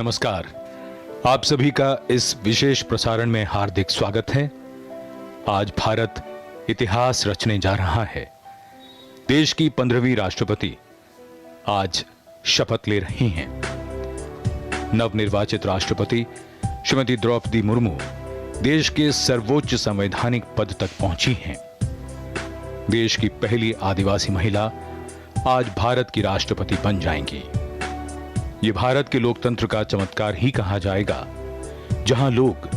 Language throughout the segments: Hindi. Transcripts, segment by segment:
नमस्कार। आप सभी का इस विशेष प्रसारण में हार्दिक स्वागत है। आज भारत इतिहास रचने जा रहा है। देश की 15वीं राष्ट्रपति आज शपथ ले रही हैं। नवनिर्वाचित राष्ट्रपति श्रीमती द्रौपदी मुर्मू देश के सर्वोच्च संवैधानिक पद तक पहुंची हैं। देश की पहली आदिवासी महिला आज भारत की राष्ट्रपति बन जाएंगी। ये भारत के लोकतंत्र का चमत्कार ही कहा जाएगा, जहां लोग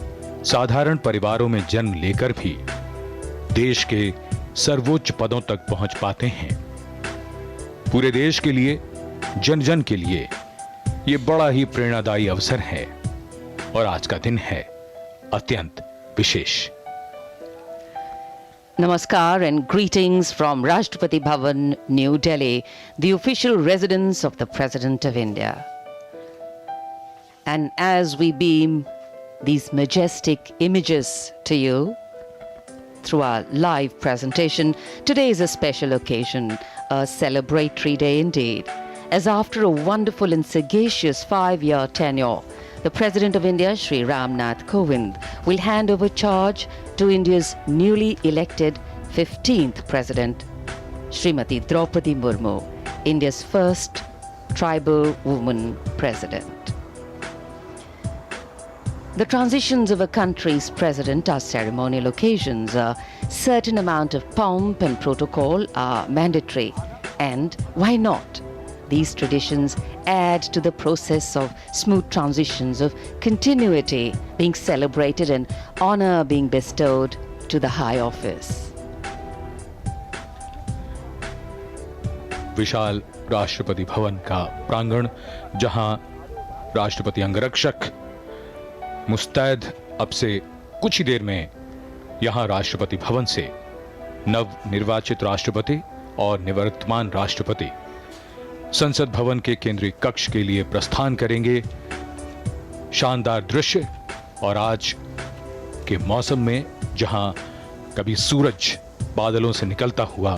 साधारण परिवारों में जन्म लेकर भी देश के सर्वोच्च पदों तक पहुंच पाते हैं। पूरे देश के लिए, जन जन के लिए ये बड़ा ही प्रेरणादायी अवसर है और आज का दिन है अत्यंत विशेष। Namaskar and greetings from Rashtrapati Bhavan, New Delhi, the official residence of the President of India. And as we beam these majestic images to you through our live presentation, today is a special occasion, a celebratory day indeed, as after a wonderful and sagacious 5-year tenure, the President of India, Shri Ram Nath Kovind, will hand over charge to India's newly elected 15th President, Srimati Draupadi Murmu, India's first tribal woman president. The transitions of a country's president are ceremonial occasions. A certain amount of pomp and protocol are mandatory. And why not? These traditions add to the process of smooth transitions, of continuity being celebrated and honor being bestowed to the high office. विशाल राष्ट्रपति भवन का प्रांगण, जहां राष्ट्रपति अंगरक्षक मुस्तैद अब से कुछ ही देर में यहां राष्ट्रपति भवन से नव निर्वाचित राष्ट्रपति और निवर्तमान राष्ट्रपति संसद भवन के केंद्रीय कक्ष के लिए प्रस्थान करेंगे। शानदार दृश्य, और आज के मौसम में जहां कभी सूरज बादलों से निकलता हुआ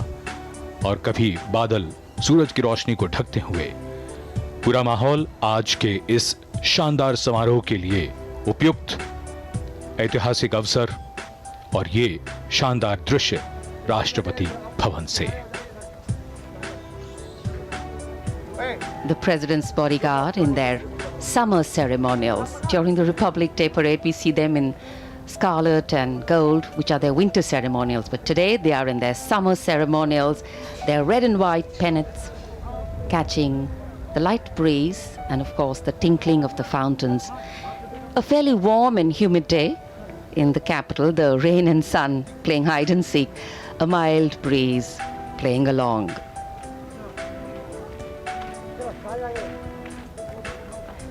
और कभी बादल सूरज की रोशनी को ढकते हुए, पूरा माहौल आज के इस शानदार समारोह के लिए उपयुक्त, ऐतिहासिक अवसर और ये शानदार दृश्य राष्ट्रपति भवन से। The President's bodyguard in their summer ceremonials. During the Republic Day parade, we see them in scarlet and gold, which are their winter ceremonials. But today, they are in their summer ceremonials. Their red and white pennants catching the light breeze and, of course, the tinkling of the fountains. A fairly warm and humid day in the capital, the rain and sun playing hide and seek, a mild breeze playing along.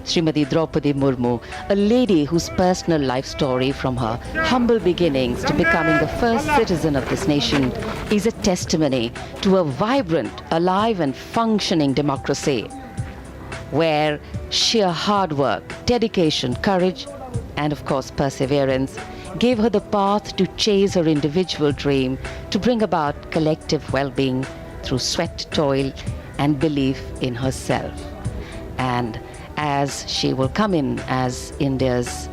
Srimati Draupadi Murmu, a lady whose personal life story from her humble beginnings to becoming the first citizen of this nation is a testimony to a vibrant, alive and functioning democracy, where sheer hard work, dedication, courage and of course perseverance gave her the path to chase her individual dream to bring about collective well-being through sweat, toil and belief in herself. And as she will come in as India's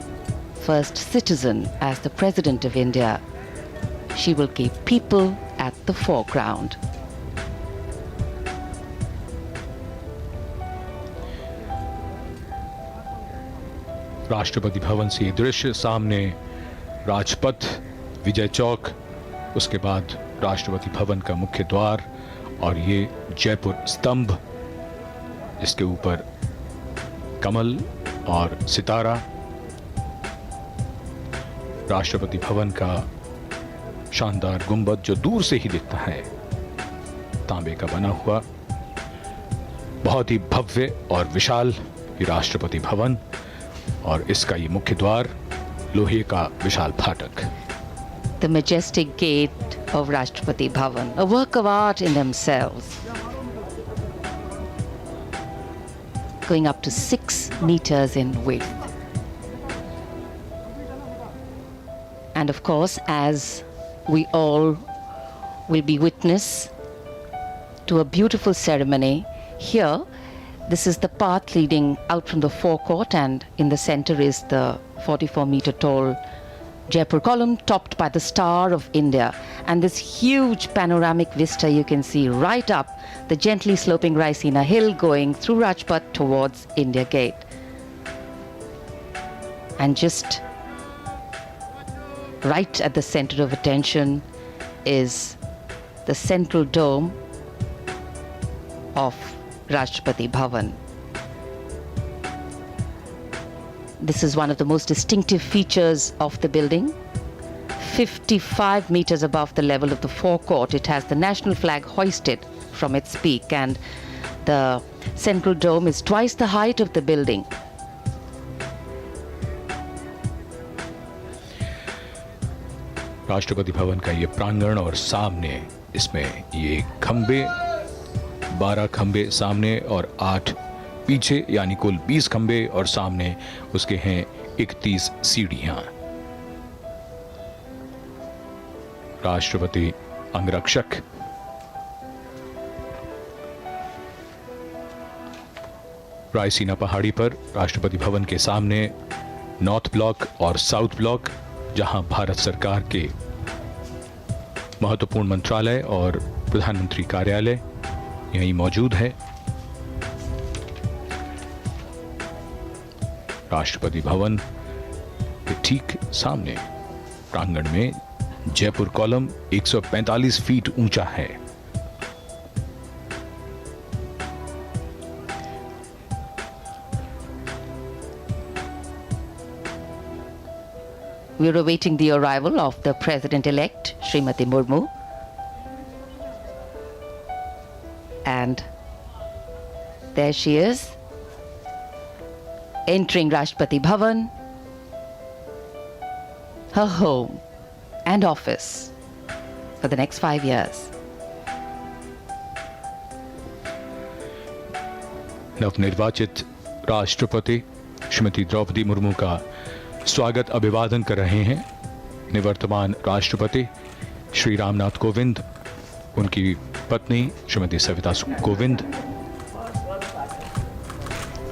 first citizen, as the President of India, she will keep people at the foreground. Rashtrapati Bhavan से ये दृश्य, सामने राजपथ, विजय चौक, उसके बाद राष्ट्रपति भवन का मुख्य द्वार और ये जयपुर स्तंभ, जिसके ऊपर कमल और सितारा, राष्ट्रपति भवन का शानदार गुंबद जो दूर से ही दिखता है, तांबे का बना हुआ, बहुत ही भव्य और विशाल ये राष्ट्रपति भवन और इसका ये मुख्य द्वार, लोहे का विशाल फाटक। The majestic gate of Rashtrapati Bhavan, a work of art in themselves, going up to 6 meters in width. And of course, as we all will be witness to a beautiful ceremony here, This is the path leading out from the forecourt, and in the center is the 44-meter tall Jaipur column topped by the Star of India, and this huge panoramic vista you can see right up the gently sloping Raisina hill going through Rajpath towards India Gate. And just right at the center of attention is the central dome of Rashtrapati Bhavan. This is one of the most distinctive features of the building. 55 meters above the level of the forecourt, it has the national flag hoisted from its peak, and the central dome is twice the height of the building. Rashtrapati Bhavan का ये प्रांगण और सामने इसमें ये खंबे, 12 खंबे सामने और 8 पीछे, यानी कुल 20 खंबे, और सामने उसके हैं 31 सीढ़ियां। राष्ट्रपति अंगरक्षक रायसीना पहाड़ी पर राष्ट्रपति भवन के सामने नॉर्थ ब्लॉक और साउथ ब्लॉक, जहां भारत सरकार के महत्वपूर्ण मंत्रालय और प्रधानमंत्री कार्यालय यहीं मौजूद है। राष्ट्रपति भवन के ठीक सामने प्रांगण में जयपुर कॉलम 145 फीट ऊंचा है। We are awaiting the arrival of the President-elect, Srimati Murmu. And there she is, entering Rashtrapati Bhavan, her home and office for the next 5 years. नवनिर्वाचित राष्ट्रपति श्रीमती द्रौपदी मुर्मू का स्वागत अभिवादन कर रहे हैं निवर्तमान राष्ट्रपति श्री रामनाथ कोविंद, उनकी पत्नी Shrimati Savita Kovind.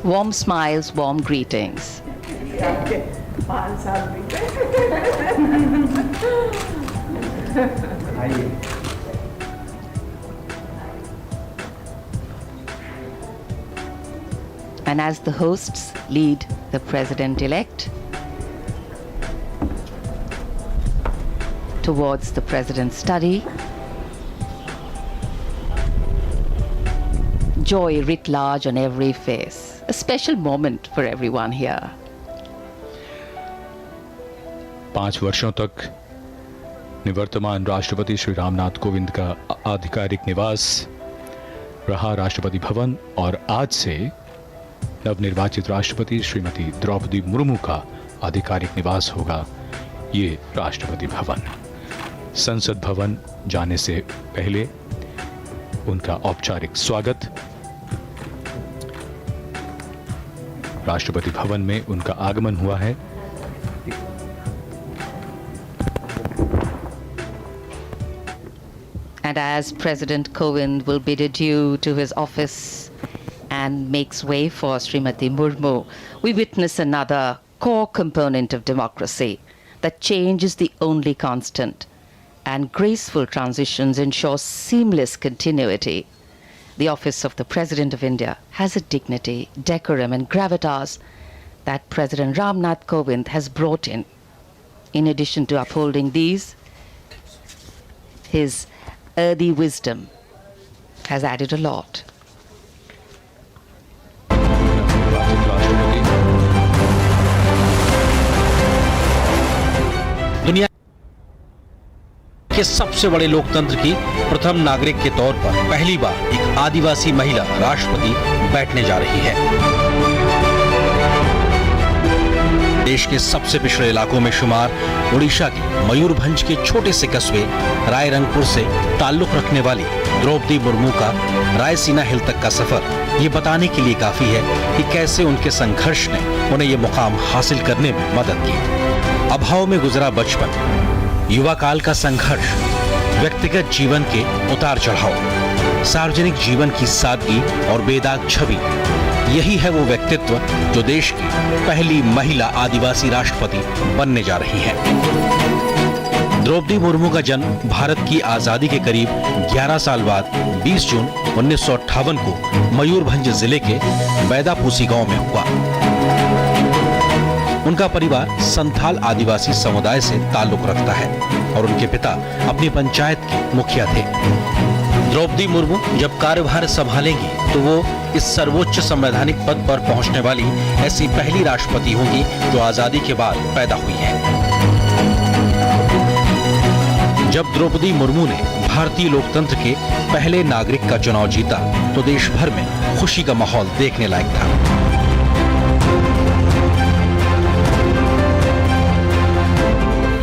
Warm smiles, warm greetings. And as the hosts lead the President-elect towards the President's study, joy writ large on every face. A special moment for everyone here. 5 वर्षों तक निवर्तमान राष्ट्रपति श्री रामनाथ कोविंद का आधिकारिक निवास रहा राष्ट्रपति भवन, और आज से नवनिर्वाचित राष्ट्रपति श्रीमती द्रौपदी मुर्मू का आधिकारिक निवास होगा ये राष्ट्रपति भवन। संसद भवन जाने से पहले उनका औपचारिक स्वागत, राष्ट्रपति भवन में उनका आगमन हुआ है। And as President Kovind will bid adieu to his office and makes way for Srimati Murmu, we witness another core component of democracy, that change is the only constant, and graceful transitions ensure seamless continuity. The office of the President of India has a dignity, decorum and gravitas that President Ramnath Kovind has brought in. In addition to upholding these, his earthy wisdom has added a lot. दुनिया के सबसे बड़े लोकतंत्र की प्रथम नागरिक के तौर पर पहली बार एक आदिवासी महिला राष्ट्रपति बैठने जा रही है। देश के सबसे पिछड़े इलाकों में शुमार ओडिशा के मयूरभंज के छोटे से कस्बे रायरंगपुर से ताल्लुक रखने वाली द्रौपदी मुर्मू का रायसीना हिल तक का सफर ये बताने के लिए काफी है कि कैसे उनके संघर्ष ने उन्हें ये मुकाम हासिल करने में मदद की। अभाव में गुजरा बचपन, युवा काल का संघर्ष, व्यक्तिगत जीवन के उतार चढ़ाव, सार्वजनिक जीवन की सादगी और बेदाग छवि यही है वो व्यक्तित्व जो देश की पहली महिला आदिवासी राष्ट्रपति बनने जा रही हैं। द्रौपदी मुर्मू का जन्म भारत की आजादी के करीब 11 साल बाद 20 जून 1958 को मयूरभंज जिले के बैदापूसी गांव में हुआ। उनका परिवार संथाल आदिवासी समुदाय से ताल्लुक रखता है और उनके पिता अपनी पंचायत के मुखिया थे। द्रौपदी मुर्मू जब कार्यभार संभालेंगी तो वो इस सर्वोच्च संवैधानिक पद पर पहुंचने वाली ऐसी पहली राष्ट्रपति होंगी जो आजादी के बाद पैदा हुई है। जब द्रौपदी मुर्मू ने भारतीय लोकतंत्र के पहले नागरिक का चुनाव जीता तो देश भर में खुशी का माहौल देखने लायक था।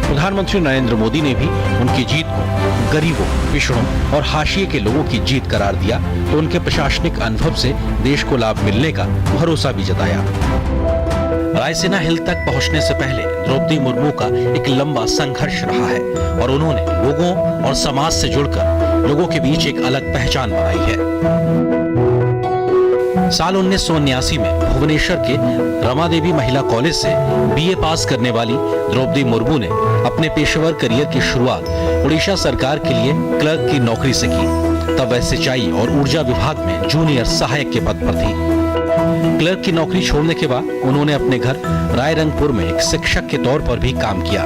प्रधानमंत्री नरेंद्र मोदी ने भी उनकी जीत को गरीबों, पिछड़ों और हाशिए के लोगों की जीत करार दिया तो उनके प्रशासनिक अनुभव से देश को लाभ मिलने का भरोसा भी जताया। रायसीना हिल तक पहुंचने से पहले द्रौपदी मुर्मू का एक लंबा संघर्ष रहा है और उन्होंने लोगों और समाज से जुड़कर लोगों के बीच एक अलग पहचान बनाई है। साल 1979 में भुवनेश्वर के रमा देवी महिला कॉलेज से बीए पास करने वाली द्रौपदी मुर्मू ने अपने पेशेवर करियर की शुरुआत उड़ीसा सरकार के लिए क्लर्क की नौकरी से की। तब वह सिंचाई और ऊर्जा विभाग में जूनियर सहायक के पद पर थी। क्लर्क की नौकरी छोड़ने के बाद उन्होंने अपने घर रायरंगपुर में एक शिक्षक के तौर पर भी काम किया।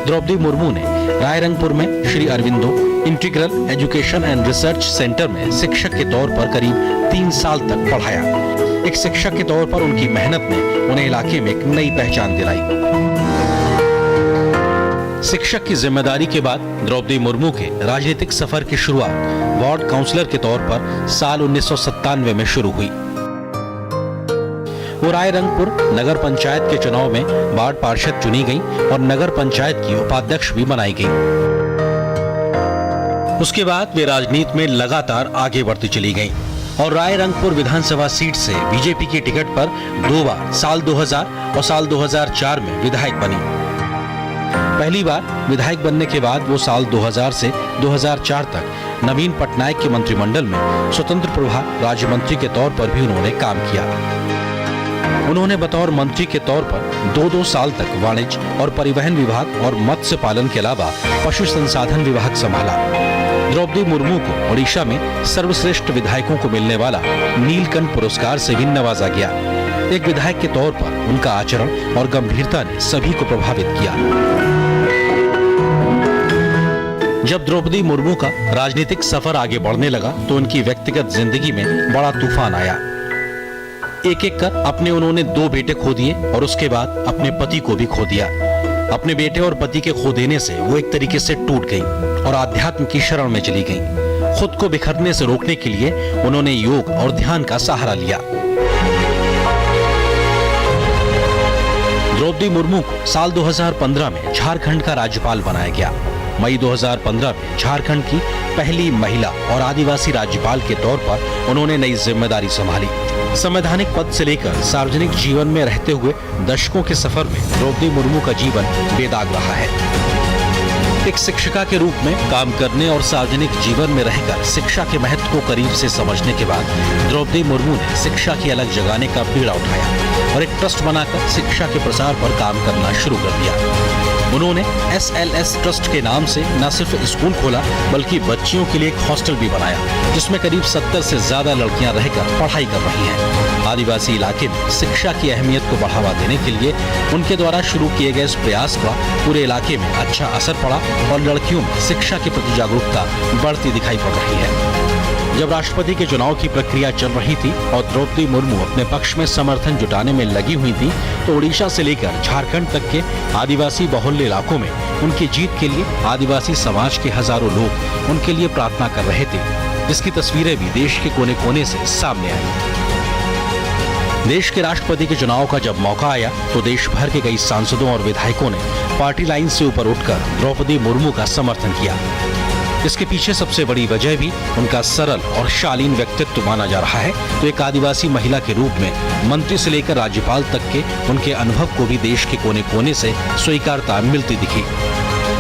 द्रौपदी मुर्मू ने रायरंगपुर में Shri Aurobindo integral education and research centre में शिक्षक के तौर पर करीब 3 साल तक पढ़ाया। एक शिक्षक के तौर पर उनकी मेहनत ने उन्हें इलाके में एक नई पहचान दिलाई। शिक्षक की जिम्मेदारी के बाद द्रौपदी मुर्मू के राजनीतिक सफर की शुरुआत वार्ड काउंसलर के तौर पर साल 1997 में शुरू हुई। वो रायरंगपुर नगर पंचायत के चुनाव में वार्ड पार्षद चुनी गई और नगर पंचायत की उपाध्यक्ष भी बनाई गई। उसके बाद वे राजनीति में लगातार आगे बढ़ती चली गईं और रायरंगपुर विधानसभा सीट से बीजेपी की टिकट पर 2 बार साल 2000 और साल 2004 में विधायक बनी। पहली बार विधायक बनने के बाद वो साल 2000 से 2004 तक नवीन पटनायक के मंत्रिमंडल में स्वतंत्र प्रभार राज्य मंत्री के तौर पर भी उन्होंने काम किया। उन्होंने बतौर मंत्री के तौर पर 2-2 साल तक वाणिज्य और परिवहन विभाग और मत्स्य पालन के अलावा पशु संसाधन विभाग संभाला। द्रौपदी मुर्मू को ओडिशा में सर्वश्रेष्ठ विधायकों को मिलने वाला नीलकंठ पुरस्कार से भी नवाजा गया। एक विधायक के तौर पर उनका आचरण और गंभीरता ने सभी को प्रभावित किया। जब द्रौपदी मुर्मू का राजनीतिक सफर आगे बढ़ने लगा तो उनकी व्यक्तिगत जिंदगी में बड़ा तूफान आया। एक एक कर अपने उन्होंने 2 बेटे खो दिए और उसके बाद अपने पति को भी खो दिया। अपने बेटे और पति के खो देने से वो एक तरीके से टूट गई और आध्यात्म की शरण में चली गई। खुद को बिखरने से रोकने के लिए उन्होंने योग और ध्यान का सहारा लिया। द्रौपदी मुर्मू को साल 2015 में झारखंड का राज्यपाल बनाया गया। मई 2015 में झारखंड की पहली महिला और आदिवासी राज्यपाल के तौर पर उन्होंने नई जिम्मेदारी संभाली। संवैधानिक पद से लेकर सार्वजनिक जीवन में रहते हुए दशकों के सफर में द्रौपदी मुर्मू का जीवन बेदाग रहा है। एक शिक्षिका के रूप में काम करने और सार्वजनिक जीवन में रहकर शिक्षा के महत्व को करीब से समझने के बाद द्रौपदी मुर्मू ने शिक्षा की अलग जगाने का बीड़ा उठाया और एक ट्रस्ट बनाकर शिक्षा के प्रसार पर काम करना शुरू कर दिया। उन्होंने SLS ट्रस्ट के नाम से न सिर्फ स्कूल खोला बल्कि बच्चियों के लिए एक हॉस्टल भी बनाया जिसमें करीब 70 से ज्यादा लड़कियां रहकर पढ़ाई कर रही हैं। आदिवासी इलाके में शिक्षा की अहमियत को बढ़ावा देने के लिए उनके द्वारा शुरू किए गए इस प्रयास का पूरे इलाके में अच्छा असर पड़ा और लड़कियों में शिक्षा के प्रति जागरूकता बढ़ती दिखाई पड़ रही है। जब राष्ट्रपति के चुनाव की प्रक्रिया चल रही थी और द्रौपदी मुर्मू अपने पक्ष में समर्थन जुटाने में लगी हुई थी तो ओडिशा से लेकर झारखंड तक के आदिवासी बहुल्य इलाकों में उनकी जीत के लिए आदिवासी समाज के हजारों लोग उनके लिए प्रार्थना कर रहे थे, जिसकी तस्वीरें भी देश के कोने कोने से सामने आई। देश के राष्ट्रपति के चुनाव का जब मौका आया तो देश भर के कई सांसदों और विधायकों ने पार्टी लाइन से ऊपर उठकर द्रौपदी मुर्मू का समर्थन किया। इसके पीछे सबसे बड़ी वजह भी उनका सरल और शालीन व्यक्तित्व माना जा रहा है। तो एक आदिवासी महिला के रूप में मंत्री से लेकर राज्यपाल तक के उनके अनुभव को भी देश के कोने कोने से स्वीकारता मिलती दिखी।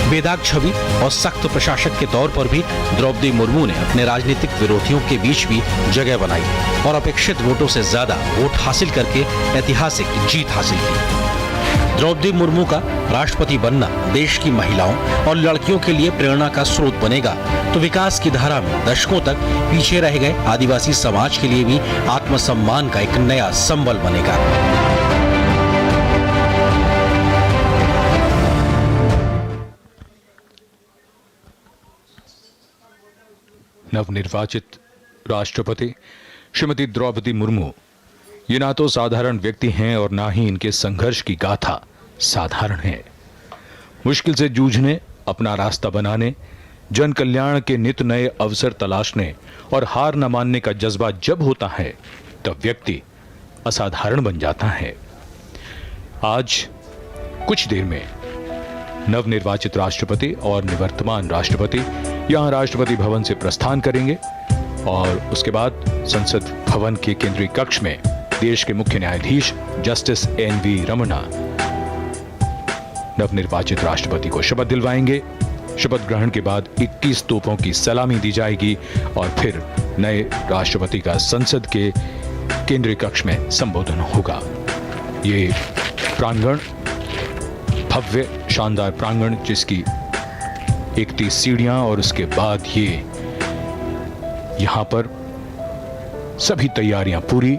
बेदाग छवि और सख्त प्रशासक के तौर पर भी द्रौपदी मुर्मू ने अपने राजनीतिक विरोधियों के बीच भी जगह बनाई और अपेक्षित वोटों से ज्यादा वोट हासिल करके ऐतिहासिक जीत हासिल की। द्रौपदी मुर्मू का राष्ट्रपति बनना देश की महिलाओं और लड़कियों के लिए प्रेरणा का स्रोत बनेगा तो विकास की धारा में दशकों तक पीछे रह गए आदिवासी समाज के लिए भी आत्मसम्मान का एक नया संबल बनेगा। नवनिर्वाचित राष्ट्रपति श्रीमती द्रौपदी मुर्मू ये ना तो साधारण व्यक्ति हैं और ना ही इनके संघर्ष की गाथा साधारण है। मुश्किल से जूझने, अपना रास्ता बनाने, जन कल्याण के नित नए अवसर तलाशने और हार न मानने का जज्बा जब होता है तब व्यक्ति असाधारण बन जाता है। आज कुछ देर में नवनिर्वाचित राष्ट्रपति और निवर्तमान राष्ट्रपति यहां राष्ट्रपति भवन से प्रस्थान करेंगे और उसके बाद संसद भवन के केंद्रीय कक्ष में देश के मुख्य न्यायाधीश जस्टिस एन.वी. रमन्ना नवनिर्वाचित राष्ट्रपति को शपथ दिलवाएंगे। शपथ ग्रहण के बाद 21 तोपों की सलामी दी जाएगी और फिर नए राष्ट्रपति का संसद के केंद्रीय कक्ष में संबोधन होगा। ये प्रांगण भव्य शानदार प्रांगण जिसकी 31 सीढ़ियां और उसके बाद ये यहां पर सभी तैयारियां पूरी।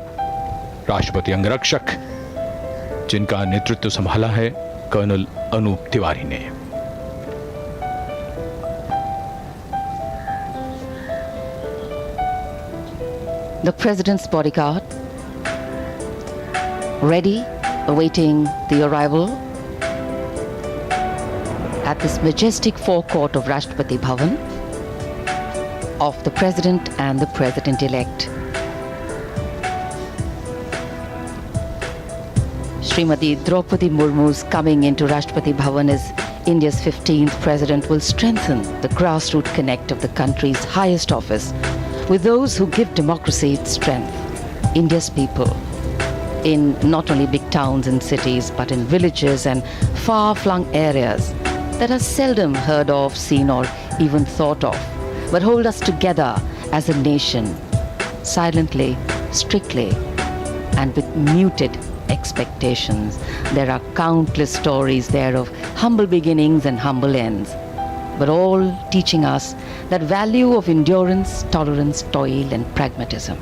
राष्ट्रपति अंगरक्षक जिनका नेतृत्व संभाला है कर्नल अनूप तिवारी ने। The President's bodyguard, ready, awaiting the arrival at this majestic forecourt of Rashtrapati Bhavan of the President and the President-elect. Srimati Draupadi Murmu's coming into Rashtrapati Bhavan as India's 15th President will strengthen the grassroots connect of the country's highest office with those who give democracy its strength, India's people, in not only big towns and cities, but in villages and far-flung areas that are seldom heard of, seen or even thought of, but hold us together as a nation, silently, strictly, and with muted expectations. There are countless stories there of humble beginnings and humble ends, but all teaching us that value of endurance, tolerance, toil, and pragmatism.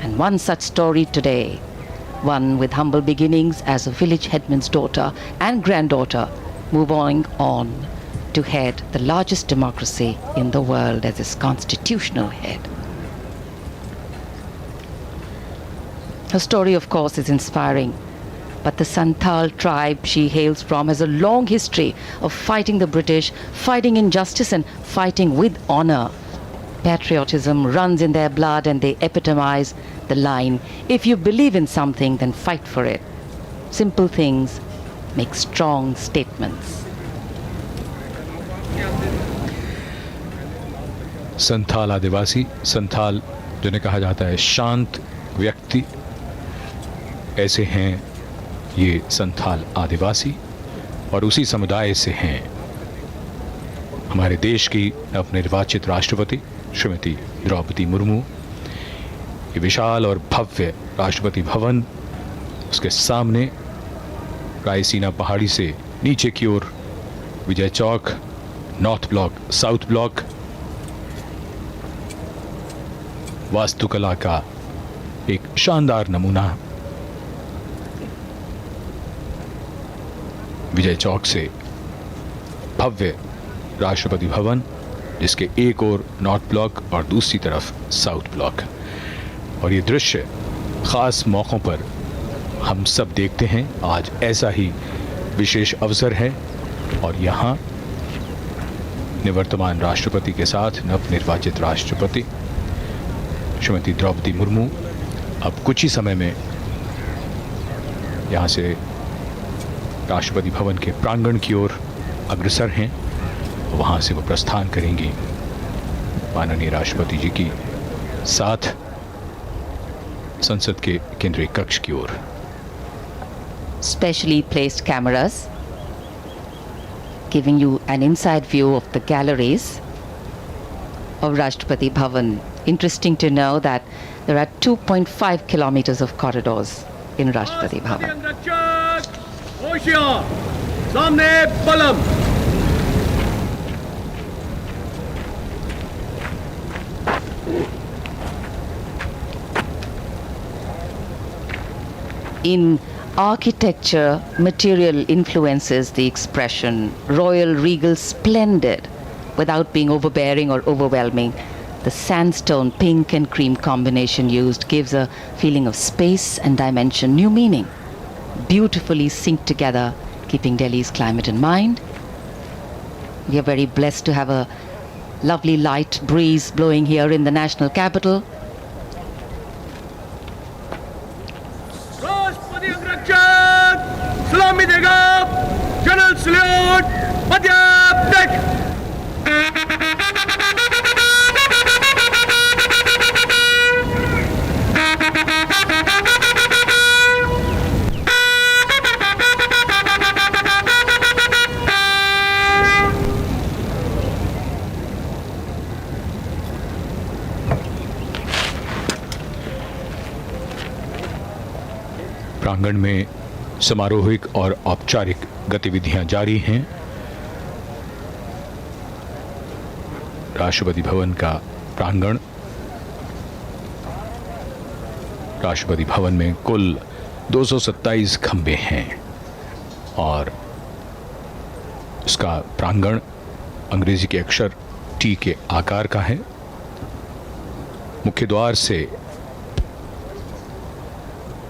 And one such story today, one with humble beginnings as a village headman's daughter and granddaughter, moving on to head the largest democracy in the world as its constitutional head. Her story, of course, is inspiring, but the Santhal tribe she hails from has a long history of fighting the British, fighting injustice and fighting with honor. Patriotism runs in their blood and they epitomize the line, if you believe in something, then fight for it. Simple things make strong statements. Santhal आदिवासी, संथाल जिन्हें कहा जाता है शांत व्यक्ति, ऐसे हैं ये संथाल आदिवासी और उसी समुदाय से हैं हमारे देश की नवनिर्वाचित राष्ट्रपति श्रीमती द्रौपदी मुर्मू। ये विशाल और भव्य राष्ट्रपति भवन, उसके सामने रायसीना पहाड़ी से नीचे की ओर Vijay Chowk, north block, south block, वास्तुकला का एक शानदार नमूना। विजय चौक से भव्य राष्ट्रपति भवन जिसके एक ओर नॉर्थ ब्लॉक और दूसरी तरफ साउथ ब्लॉक। और ये दृश्य खास मौक़ों पर हम सब देखते हैं। आज ऐसा ही विशेष अवसर है और यहाँ निवर्तमान राष्ट्रपति के साथ नवनिर्वाचित राष्ट्रपति श्रीमती द्रौपदी मुर्मू अब कुछ ही समय में यहाँ से राष्ट्रपति भवन के प्रांगण की ओर अग्रसर हैं। वहाँ से वो प्रस्थान करेंगी माननीय राष्ट्रपति जी की साथ संसद के केंद्रीय कक्ष की ओर। Specially placed cameras giving you an inside view of the galleries of Rashtrapati Bhavan. Interesting to know that there are 2.5 kilometers of corridors in Rashtrapati Bhavan. In architecture, material influences the expression royal, regal, splendid, without being overbearing or overwhelming. The sandstone pink and cream combination used gives a feeling of space and dimension, new meaning, beautifully synced together, keeping Delhi's climate in mind. We are very blessed to have a lovely light breeze blowing here in the national capital. सलामी देगा जनरल सल्यूट अध्यापक प्रांगण में समारोहिक और औपचारिक गतिविधियां जारी हैं। राष्ट्रपति भवन का प्रांगण, राष्ट्रपति भवन में कुल 227 खंबे हैं और इसका प्रांगण अंग्रेजी के अक्षर टी के आकार का है। मुख्य द्वार से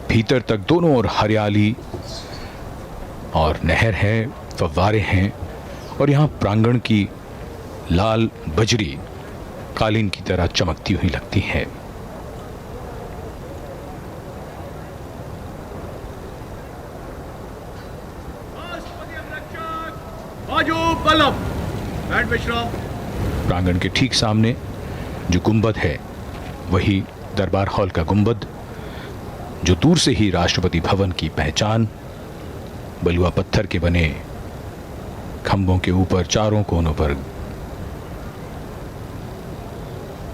भीतर तक दोनों ओर हरियाली और नहर है, फव्वारे हैं और यहाँ प्रांगण की लाल बजरी कालीन की तरह चमकती हुई लगती है। प्रांगण के ठीक सामने जो गुंबद है वही दरबार हॉल का गुंबद, जो दूर से ही राष्ट्रपति भवन की पहचान। बलुआ पत्थर के बने खंभों के ऊपर चारों कोनों पर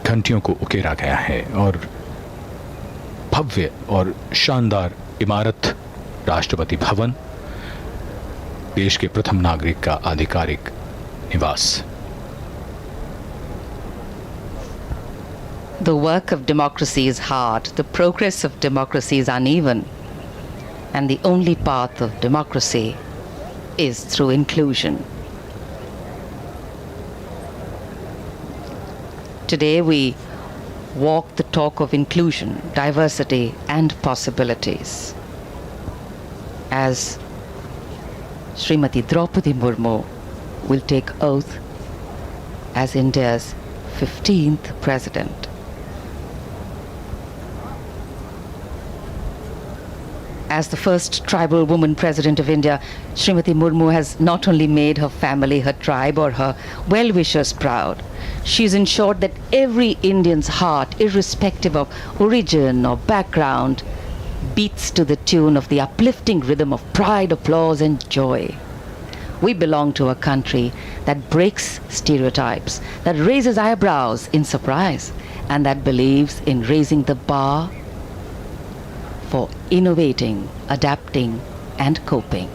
घंटियों को उकेरा गया है और भव्य और शानदार इमारत राष्ट्रपति भवन, देश के प्रथम नागरिक का आधिकारिक निवास। The work of democracy is hard, the progress of democracy is uneven, and the only path of democracy is through inclusion. Today we walk the talk of inclusion, diversity and possibilities. As Srimati Draupadi Murmu will take oath as India's 15th President. As the first tribal woman president of India, Srimati Murmu has not only made her family, her tribe or her well-wishers proud, she's ensured that every Indian's heart, irrespective of origin or background, beats to the tune of the uplifting rhythm of pride, applause and joy. We belong to a country that breaks stereotypes, that raises eyebrows in surprise, and that believes in raising the bar for innovating, adapting and coping.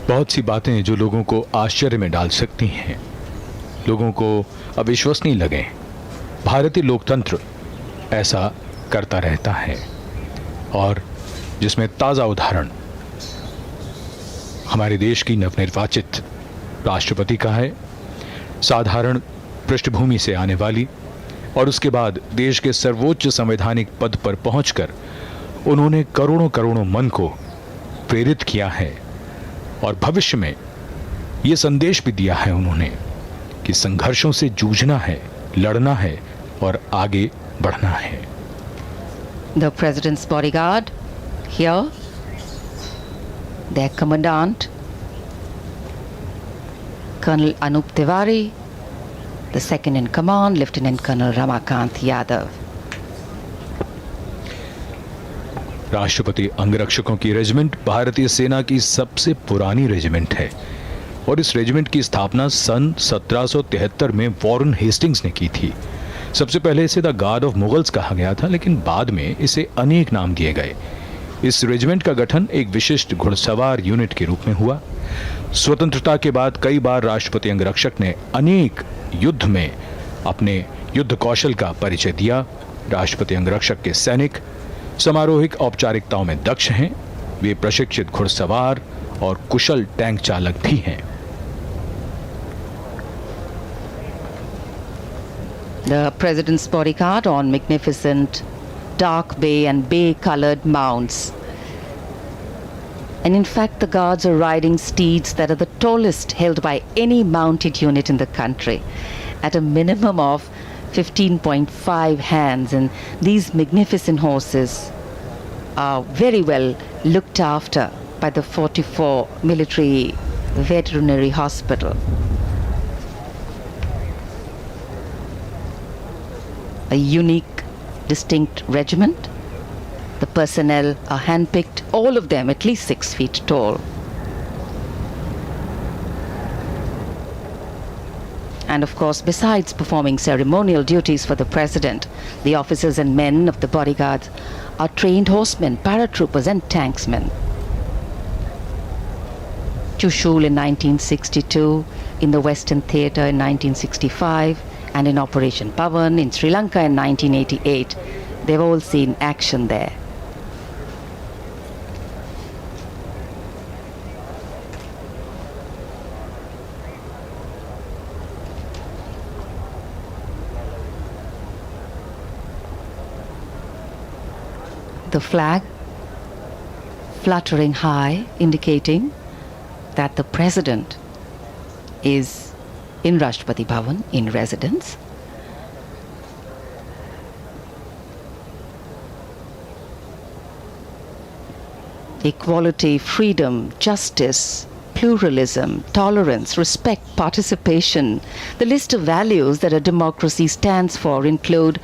बहुत सी बातें जो लोगों को आश्चर्य में डाल सकती हैं, लोगों को अविश्वसनीय लगे, भारतीय लोकतंत्र ऐसा करता रहता है और जिसमें ताज़ा उदाहरण हमारे देश की नवनिर्वाचित राष्ट्रपति का है, साधारण पृष्ठभूमि से आने वाली और उसके बाद देश के सर्वोच्च संवैधानिक पद पर पहुंचकर उन्होंने करोड़ों करोड़ों मन को प्रेरित किया है और भविष्य में ये संदेश भी दिया है उन्होंने कि संघर्षों से जूझना है, लड़ना है और आगे बढ़ना है। The President's bodyguard here, their commandant, Colonel Anup Tiwari, the second in command, Lieutenant Colonel Ramakant Yadav. राष्ट्रपति अंगरक्षकों की रेजिमेंट भारतीय सेना की सबसे पुरानी रेजिमेंट है और इस रेजिमेंट की स्थापना सन 1773 में वॉरेन हेस्टिंग्स ने की थी। सबसे पहले इसे द गार्ड ऑफ मुगल्स कहा गया था, लेकिन बाद में इसे अनेक नाम दिए गए। इस रेजिमेंट का गठन एक विशिष्ट घुड़सवार यूनिट के रूप में हुआ। स्वतंत्रता के बाद कई बार राष्ट्रपति अंगरक्षक ने अनेक युद्ध में अपने युद्ध कौशल का परिचय दिया। राष्ट्रपति अंगरक्षक के सैनिक समारोहिक औपचारिकताओं में दक्ष हैं। वे प्रशिक्षित घुड़सवार और कुशल टैंक चालक भी हैं। The president's bodyguard on magnificent dark bay and bay colored mounts. And in fact, the guards are riding steeds that are the tallest held by any mounted unit in the country, at a minimum of 15.5 hands. And these magnificent horses are very well looked after by the 44 Military Veterinary Hospital. A unique, distinct regiment. The personnel are handpicked, all of them at least 6 feet tall. And of course, besides performing ceremonial duties for the president, the officers and men of the bodyguards are trained horsemen, paratroopers and tanksmen. Chushul in 1962, in the Western Theatre in 1965, and in Operation Pavan in Sri Lanka in 1988. They've all seen action there. The flag fluttering high, indicating that the president is in Rashtrapati Bhavan in residence. Equality, freedom, justice, pluralism, tolerance, respect, participation. The list of values that a democracy stands for include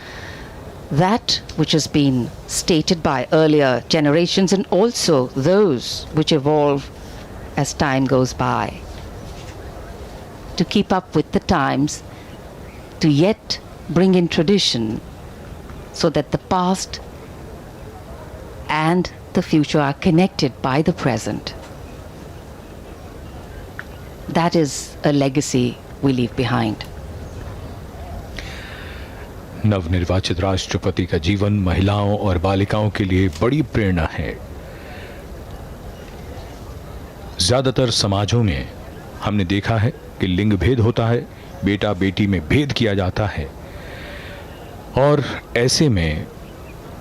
that which has been stated by earlier generations and also those which evolve as time goes by. To keep up with the times, to yet bring in tradition so that the past and the future are connected by the present. That is a legacy we leave behind. नवनिर्वाचित राष्ट्रपति का जीवन महिलाओं और बालिकाओं के लिए बड़ी प्रेरणा है। ज्यादातर समाजों में हमने देखा है कि लिंग भेद होता है, बेटा बेटी में भेद किया जाता है और ऐसे में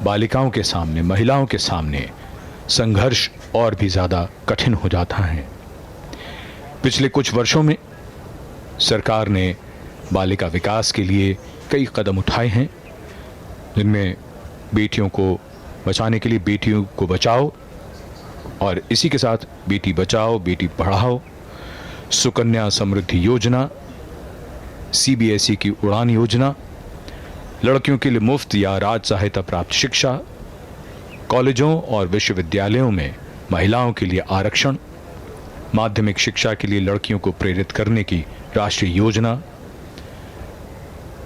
बालिकाओं के सामने, महिलाओं के सामने संघर्ष और भी ज़्यादा कठिन हो जाता है। पिछले कुछ वर्षों में सरकार ने बालिका विकास के लिए कई कदम उठाए हैं, जिनमें बेटियों को बचाने के लिए बेटियों को बचाओ और इसी के साथ बेटी बचाओ बेटी पढ़ाओ, सुकन्या समृद्धि योजना, सीबीएसई की उड़ान योजना, लड़कियों के लिए मुफ्त या राज सहायता प्राप्त शिक्षा, कॉलेजों और विश्वविद्यालयों में महिलाओं के लिए आरक्षण, माध्यमिक शिक्षा के लिए लड़कियों को प्रेरित करने की राष्ट्रीय योजना।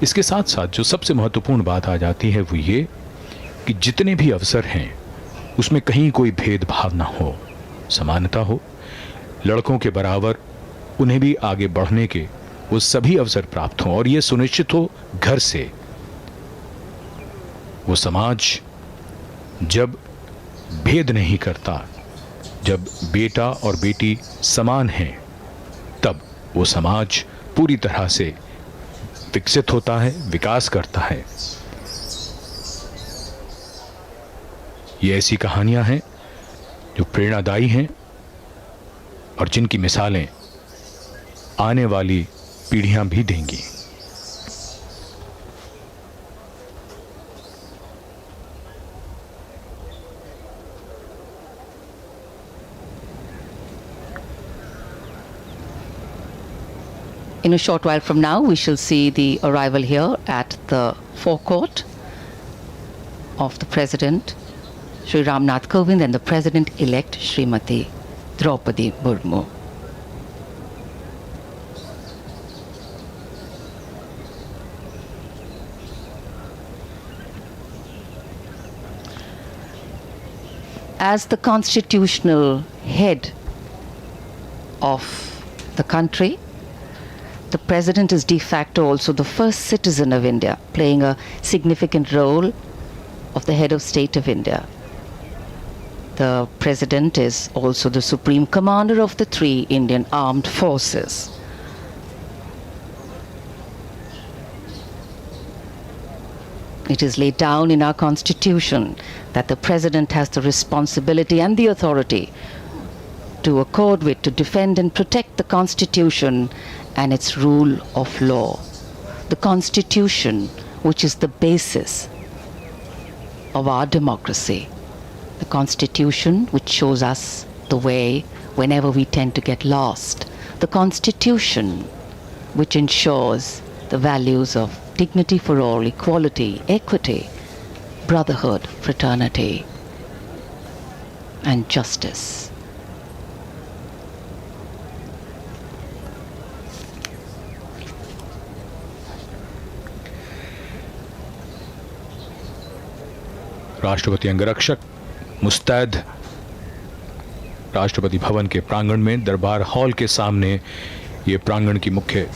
इसके साथ साथ जो सबसे महत्वपूर्ण बात आ जाती है वो ये कि जितने भी अवसर हैं उसमें कहीं कोई भेदभाव ना हो, समानता हो, लड़कों के बराबर उन्हें भी आगे बढ़ने के वो सभी अवसर प्राप्त हों और ये सुनिश्चित हो घर से। वो समाज जब भेद नहीं करता, जब बेटा और बेटी समान हैं, तब वो समाज पूरी तरह से विकसित होता है, विकास करता है। ये ऐसी कहानियां हैं जो प्रेरणादायी हैं और जिनकी मिसालें आने वाली पीढ़ियां भी देंगी। In a short while from now, we shall see the arrival here at the forecourt of the President, Shri Ramnath Kovind and the President-elect Srimati Draupadi Murmu. As the constitutional head of the country, the President is de facto also the first citizen of India, playing a significant role of the head of state of India. The President is also the supreme commander of the three Indian armed forces. It is laid down in our constitution that the President has the responsibility and the authority to accord with, to defend and protect the Constitution and its rule of law. The Constitution, which is the basis of our democracy. The Constitution, which shows us the way whenever we tend to get lost. The Constitution, which ensures the values of dignity for all, equality, equity, brotherhood, fraternity, and justice. राष्ट्रपति अंगरक्षक मुस्तैद राष्ट्रपति भवन के प्रांगण में दरबार हॉल के सामने ये प्रांगण की मुख्य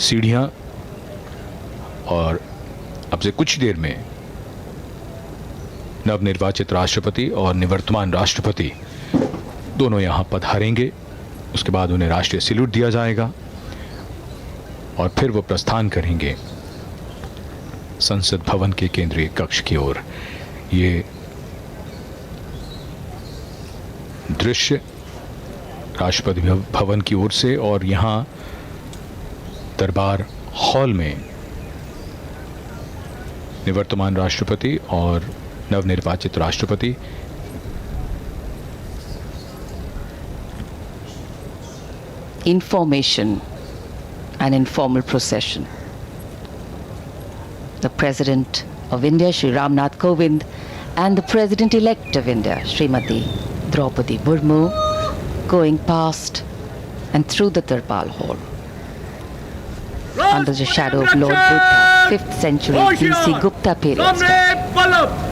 सीढ़ियां और अब से कुछ देर में नवनिर्वाचित राष्ट्रपति और निवर्तमान राष्ट्रपति दोनों यहां पधारेंगे। उसके बाद उन्हें राष्ट्रीय सैल्यूट दिया जाएगा और फिर वो प्रस्थान करेंगे संसद भवन के केंद्रीय कक्ष की ओर। ये दृश्य राष्ट्रपति भवन की ओर से और यहां दरबार हॉल में निवर्तमान राष्ट्रपति और नवनिर्वाचित राष्ट्रपति Information and informal procession. The President of India, Shri Ramnath Kovind, and the President-elect of India, Srimati Draupadi Murmu, going past and through the Darbar Hall. Under the shadow of Lord Buddha, 5th century BC Gupta period.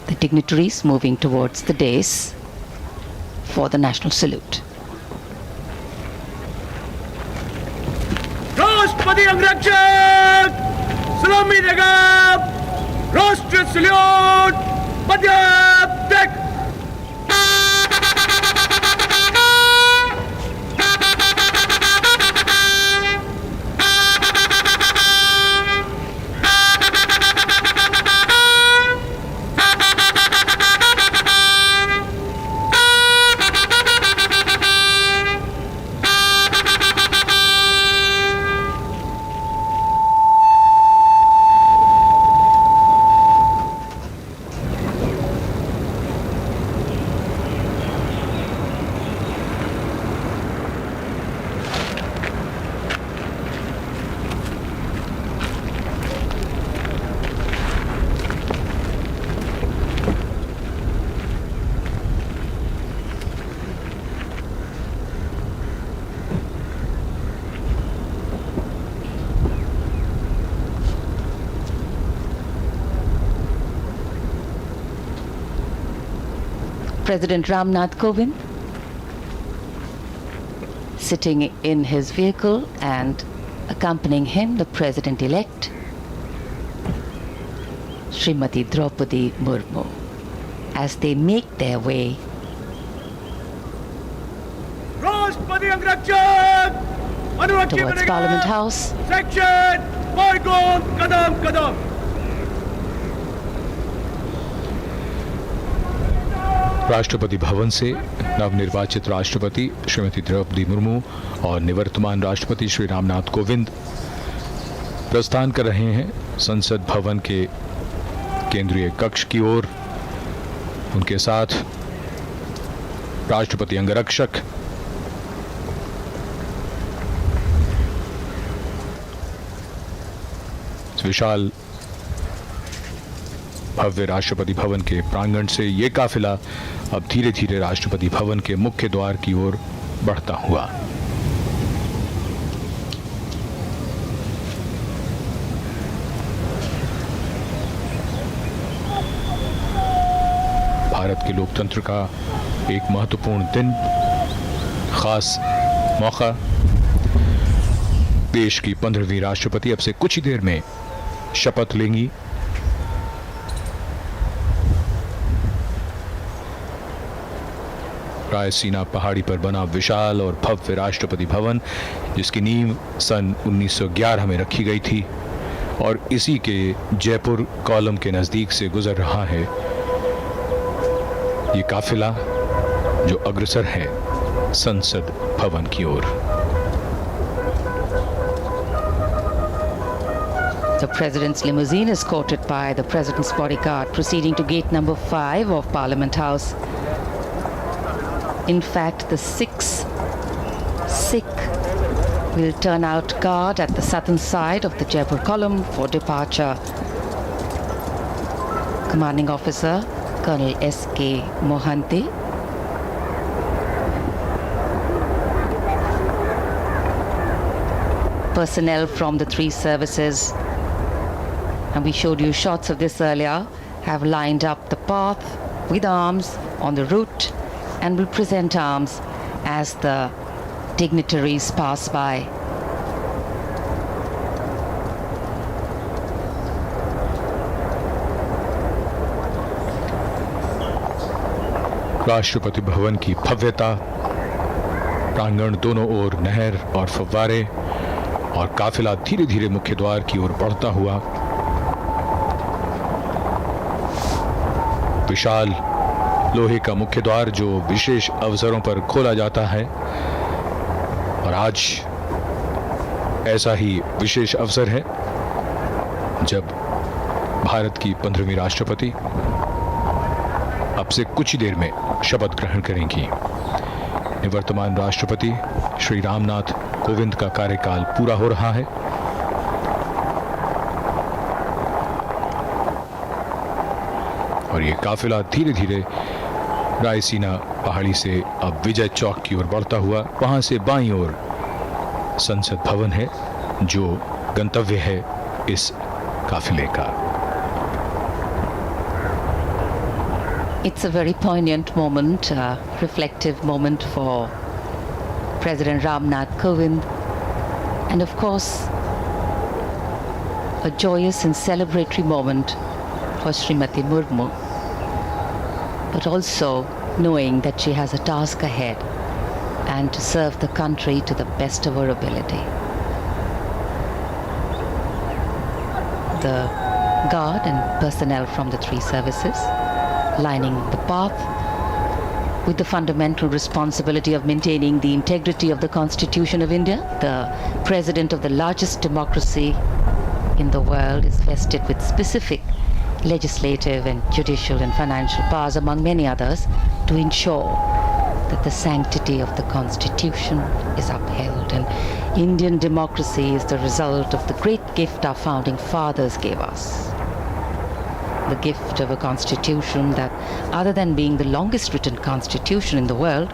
The dignitaries moving towards the dais for the national salute. राष्ट्रपति अंगरक्षक सलामी देगा। राष्ट्रीय salute पद्यात्मक। President Ramnath Kovind sitting in his vehicle, and accompanying him the President-elect Srimati Draupadi Murmu as they make their way towards Parliament House. Section Margon Kadam Kadam. Rashtrapati Bhavan से नवनिर्वाचित राष्ट्रपति श्रीमती द्रौपदी मुर्मू और निवर्तमान राष्ट्रपति श्री रामनाथ कोविंद प्रस्थान कर रहे हैं संसद भवन के केंद्रीय कक्ष की ओर। उनके साथ राष्ट्रपति अंगरक्षक विशाल भव्य राष्ट्रपति भवन के प्रांगण से ये काफिला अब धीरे धीरे राष्ट्रपति भवन के मुख्य द्वार की ओर बढ़ता हुआ भारत के लोकतंत्र का एक महत्वपूर्ण दिन, खास मौका। देश की 15वीं राष्ट्रपति अब से कुछ ही देर में शपथ लेंगी। रायसीना पहाड़ी पर बना विशाल और भव्य राष्ट्रपति भवन, जिसकी नींव सन 1911 में रखी गई थी और इसी के जयपुर कॉलम के नजदीक से गुजर रहा है ये काफिला जो अग्रसर है संसद भवन की ओर। The President's limousine is escorted by the President's bodyguard proceeding to gate number 5 of Parliament House. In fact, the 6 Sikh will turn out guard at the southern side of the Jaipur column for departure. Commanding Officer Colonel S.K. Mohanty, personnel from the 3 services, and we showed you shots of this earlier, have lined up the path with arms on the route and will present arms as the dignitaries pass by. Rashtrapati Bhavan की भव्यता, प्रांगण दोनों ओर नहर और फव्वारे और काफिला धीरे धीरे मुख्य द्वार की ओर बढ़ता हुआ। विशाल लोहे का मुख्य द्वार जो विशेष अवसरों पर खोला जाता है, और आज ऐसा ही विशेष अवसर है जब भारत की 15वीं राष्ट्रपति अब से कुछ ही देर में शपथ ग्रहण करेंगी। निवर्तमान राष्ट्रपति श्री रामनाथ कोविंद का कार्यकाल पूरा हो रहा है। और ये काफिला धीरे धीरे रायसीना पहाड़ी से अब विजय चौक की ओर बढ़ता हुआ, वहां से बाईं ओर संसद भवन है जो गंतव्य है इस काफिले का। It's a very poignant moment, a reflective moment for President Ramnath Kovind, and of course a joyous and celebratory moment for Srimati Murmu, but also knowing that she has a task ahead and to serve the country to the best of her ability. The guard and personnel from the 3 services lining the path with the fundamental responsibility of maintaining the integrity of the Constitution of India. The President of the largest democracy in the world is vested with specific legislative and judicial and financial powers, among many others, to ensure that the sanctity of the Constitution is upheld. And Indian democracy is the result of the great gift our founding fathers gave us. The gift of a constitution that, other than being the longest written constitution in the world,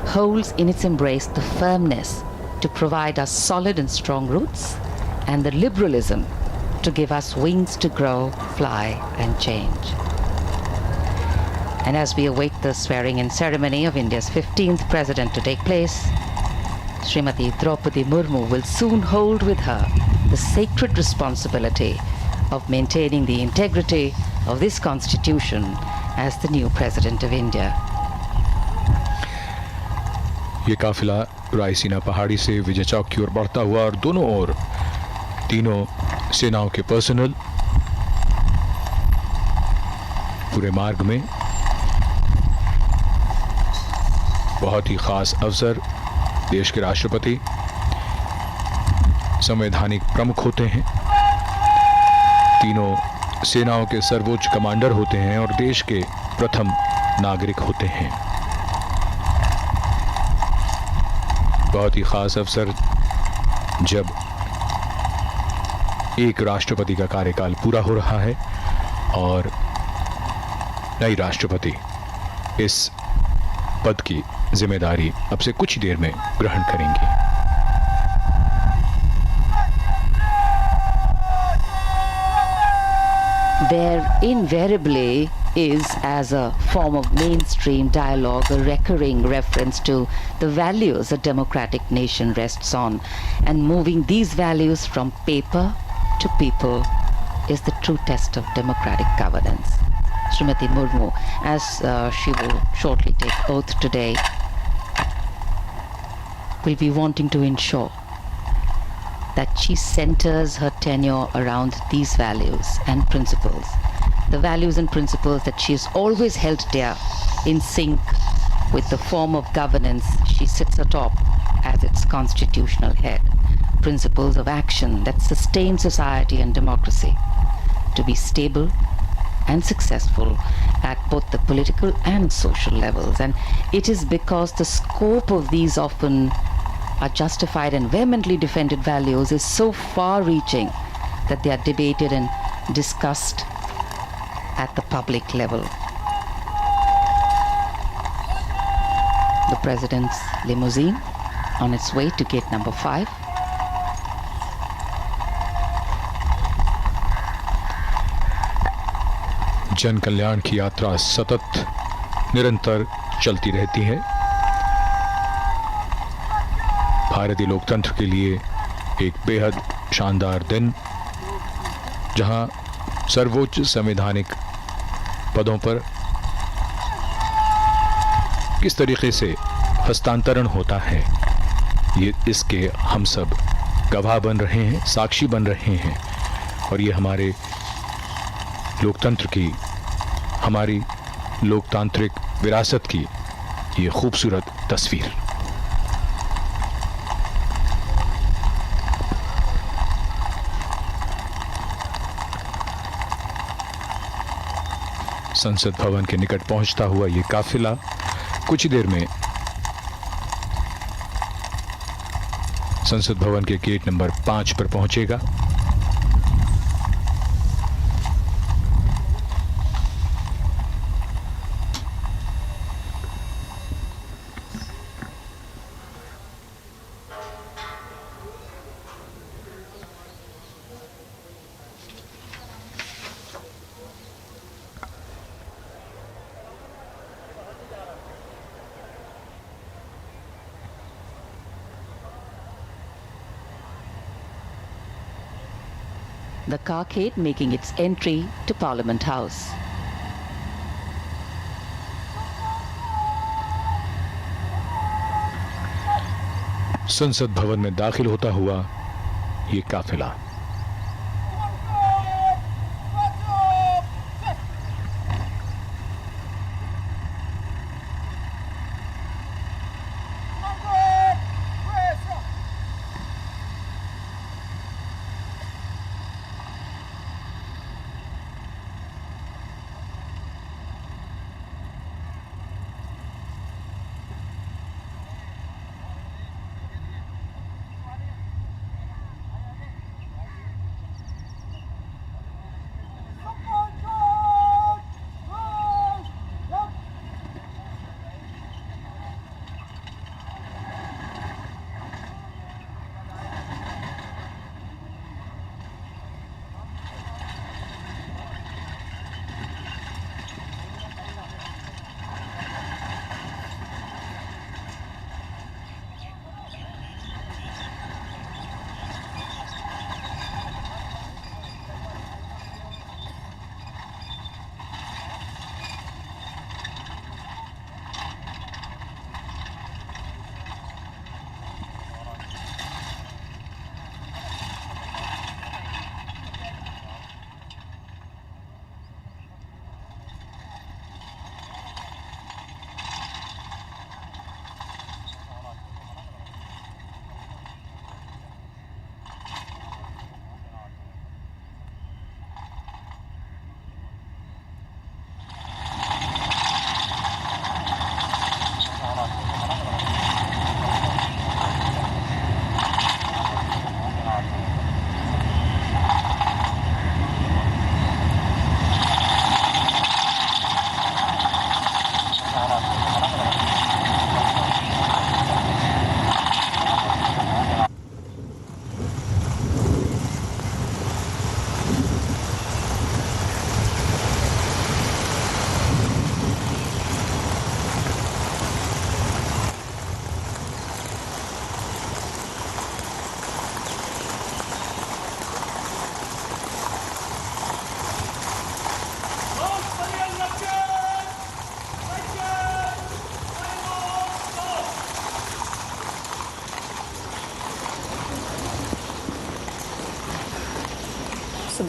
holds in its embrace the firmness to provide us solid and strong roots and the liberalism to give us wings to grow, fly and change. And as we await the swearing-in ceremony of India's 15th president to take place, Srimati Draupadi Murmu will soon hold with her the sacred responsibility of maintaining the integrity of this constitution as the new president of India. ये काफिला रायसीना पहाड़ी से विजय चौक की ओर बढ़ता हुआ और दोनों ओर तीनों सेनाओं के पर्सनल पूरे मार्ग में बहुत ही खास अवसर देश के राष्ट्रपति संवैधानिक प्रमुख होते हैं, तीनों सेनाओं के सर्वोच्च कमांडर होते हैं और देश के प्रथम नागरिक होते हैं। बहुत ही खास अवसर जब एक राष्ट्रपति का कार्यकाल पूरा हो रहा है और नई राष्ट्रपति इस पद की जिम्मेदारी अब से कुछ देर में ग्रहण करेंगी। There invariably is, as a form of mainstream dialogue, a recurring reference to the values a democratic nation rests on, and moving these values from paper to people is the true test of democratic governance. Srimati Murmu, as she will shortly take oath today, will be wanting to ensure that she centers her tenure around these values and principles. The values and principles that she has always held dear, in sync with the form of governance she sits atop as its constitutional head. Principles of action that sustain society and democracy to be stable and successful at both the political and social levels. And it is because the scope of these often are justified and vehemently defended values is so far-reaching that they are debated and discussed at the public level. The President's limousine on its way to gate number 5. जन कल्याण की यात्रा सतत निरंतर चलती रहती है। भारतीय लोकतंत्र के लिए एक बेहद शानदार दिन, जहां सर्वोच्च संवैधानिक पदों पर किस तरीके से हस्तांतरण होता है, ये इसके हम सब गवाह बन रहे हैं, साक्षी बन रहे हैं। और ये हमारे लोकतंत्र की, हमारी लोकतांत्रिक विरासत की ये खूबसूरत तस्वीर। संसद भवन के निकट पहुंचता हुआ ये काफिला कुछ ही देर में संसद भवन के गेट नंबर 5 पर पहुंचेगा। The carcade making its entry to Parliament House. संसद भवन में दाखिल होता हुआ ये काफिला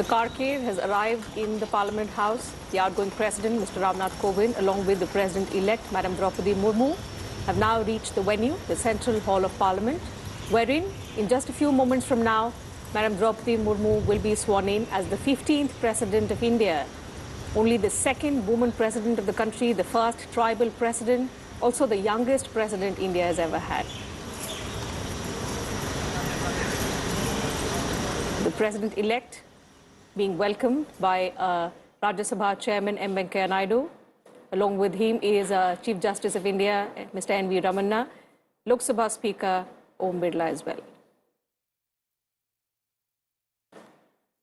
The carcade has arrived in the Parliament House. The outgoing President, Mr. Ramnath Kovind, along with the President-elect, Madam Draupadi Murmu, have now reached the venue, the Central Hall of Parliament, wherein, in just a few moments from now, Madam Draupadi Murmu will be sworn in as the 15th President of India. Only the second woman President of the country, the first tribal President, also the youngest President India has ever had. The President-elect being welcomed by Rajya Sabha Chairman M. Venkaiah Naidu. Along with him is Chief Justice of India, Mr. N.V. Ramanna, Lok Sabha Speaker Om Birla as well.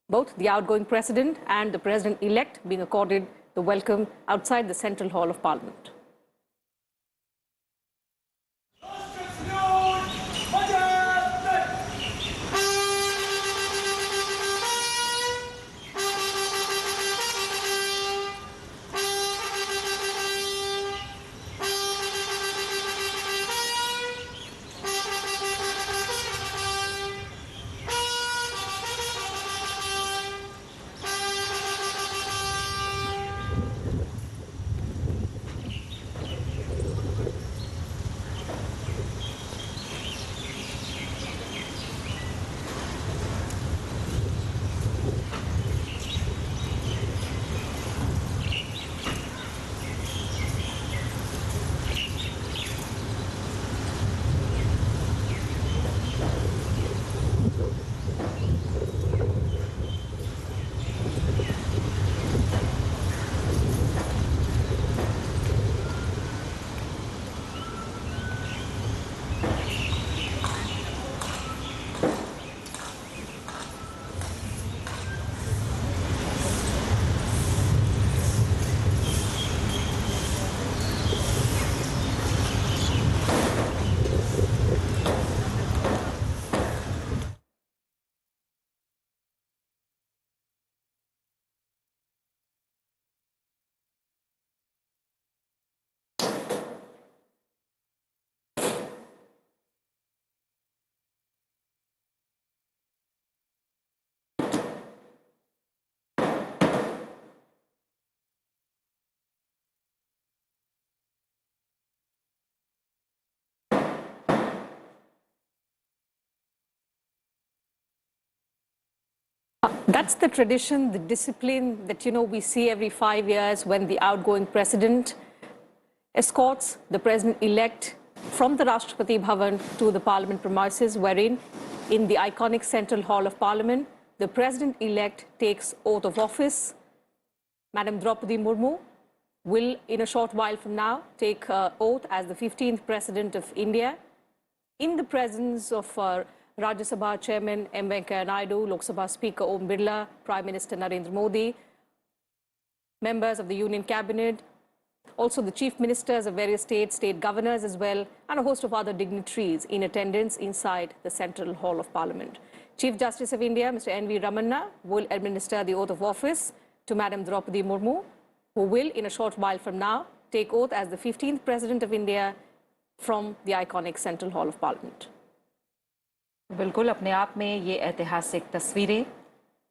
Both the outgoing President and the President-elect being accorded the welcome outside the Central Hall of Parliament. That's the tradition, the discipline that, we see every 5 years when the outgoing President escorts the President-elect from the Rashtrapati Bhavan to the Parliament premises, wherein in the iconic Central Hall of Parliament, the President-elect takes oath of office. Madam Draupadi Murmu will, in a short while from now, take oath as the 15th President of India in the presence of Rajya Sabha Chairman M. Venkaiah Naidu, Lok Sabha Speaker Om Birla, Prime Minister Narendra Modi, members of the Union Cabinet, also the Chief Ministers of various states, state governors as well, and a host of other dignitaries in attendance inside the Central Hall of Parliament. Chief Justice of India, Mr. N.V. Ramanna, will administer the oath of office to Madam Draupadi Murmu, who will, in a short while from now, take oath as the 15th President of India from the iconic Central Hall of Parliament. बिल्कुल अपने आप में ये ऐतिहासिक तस्वीरें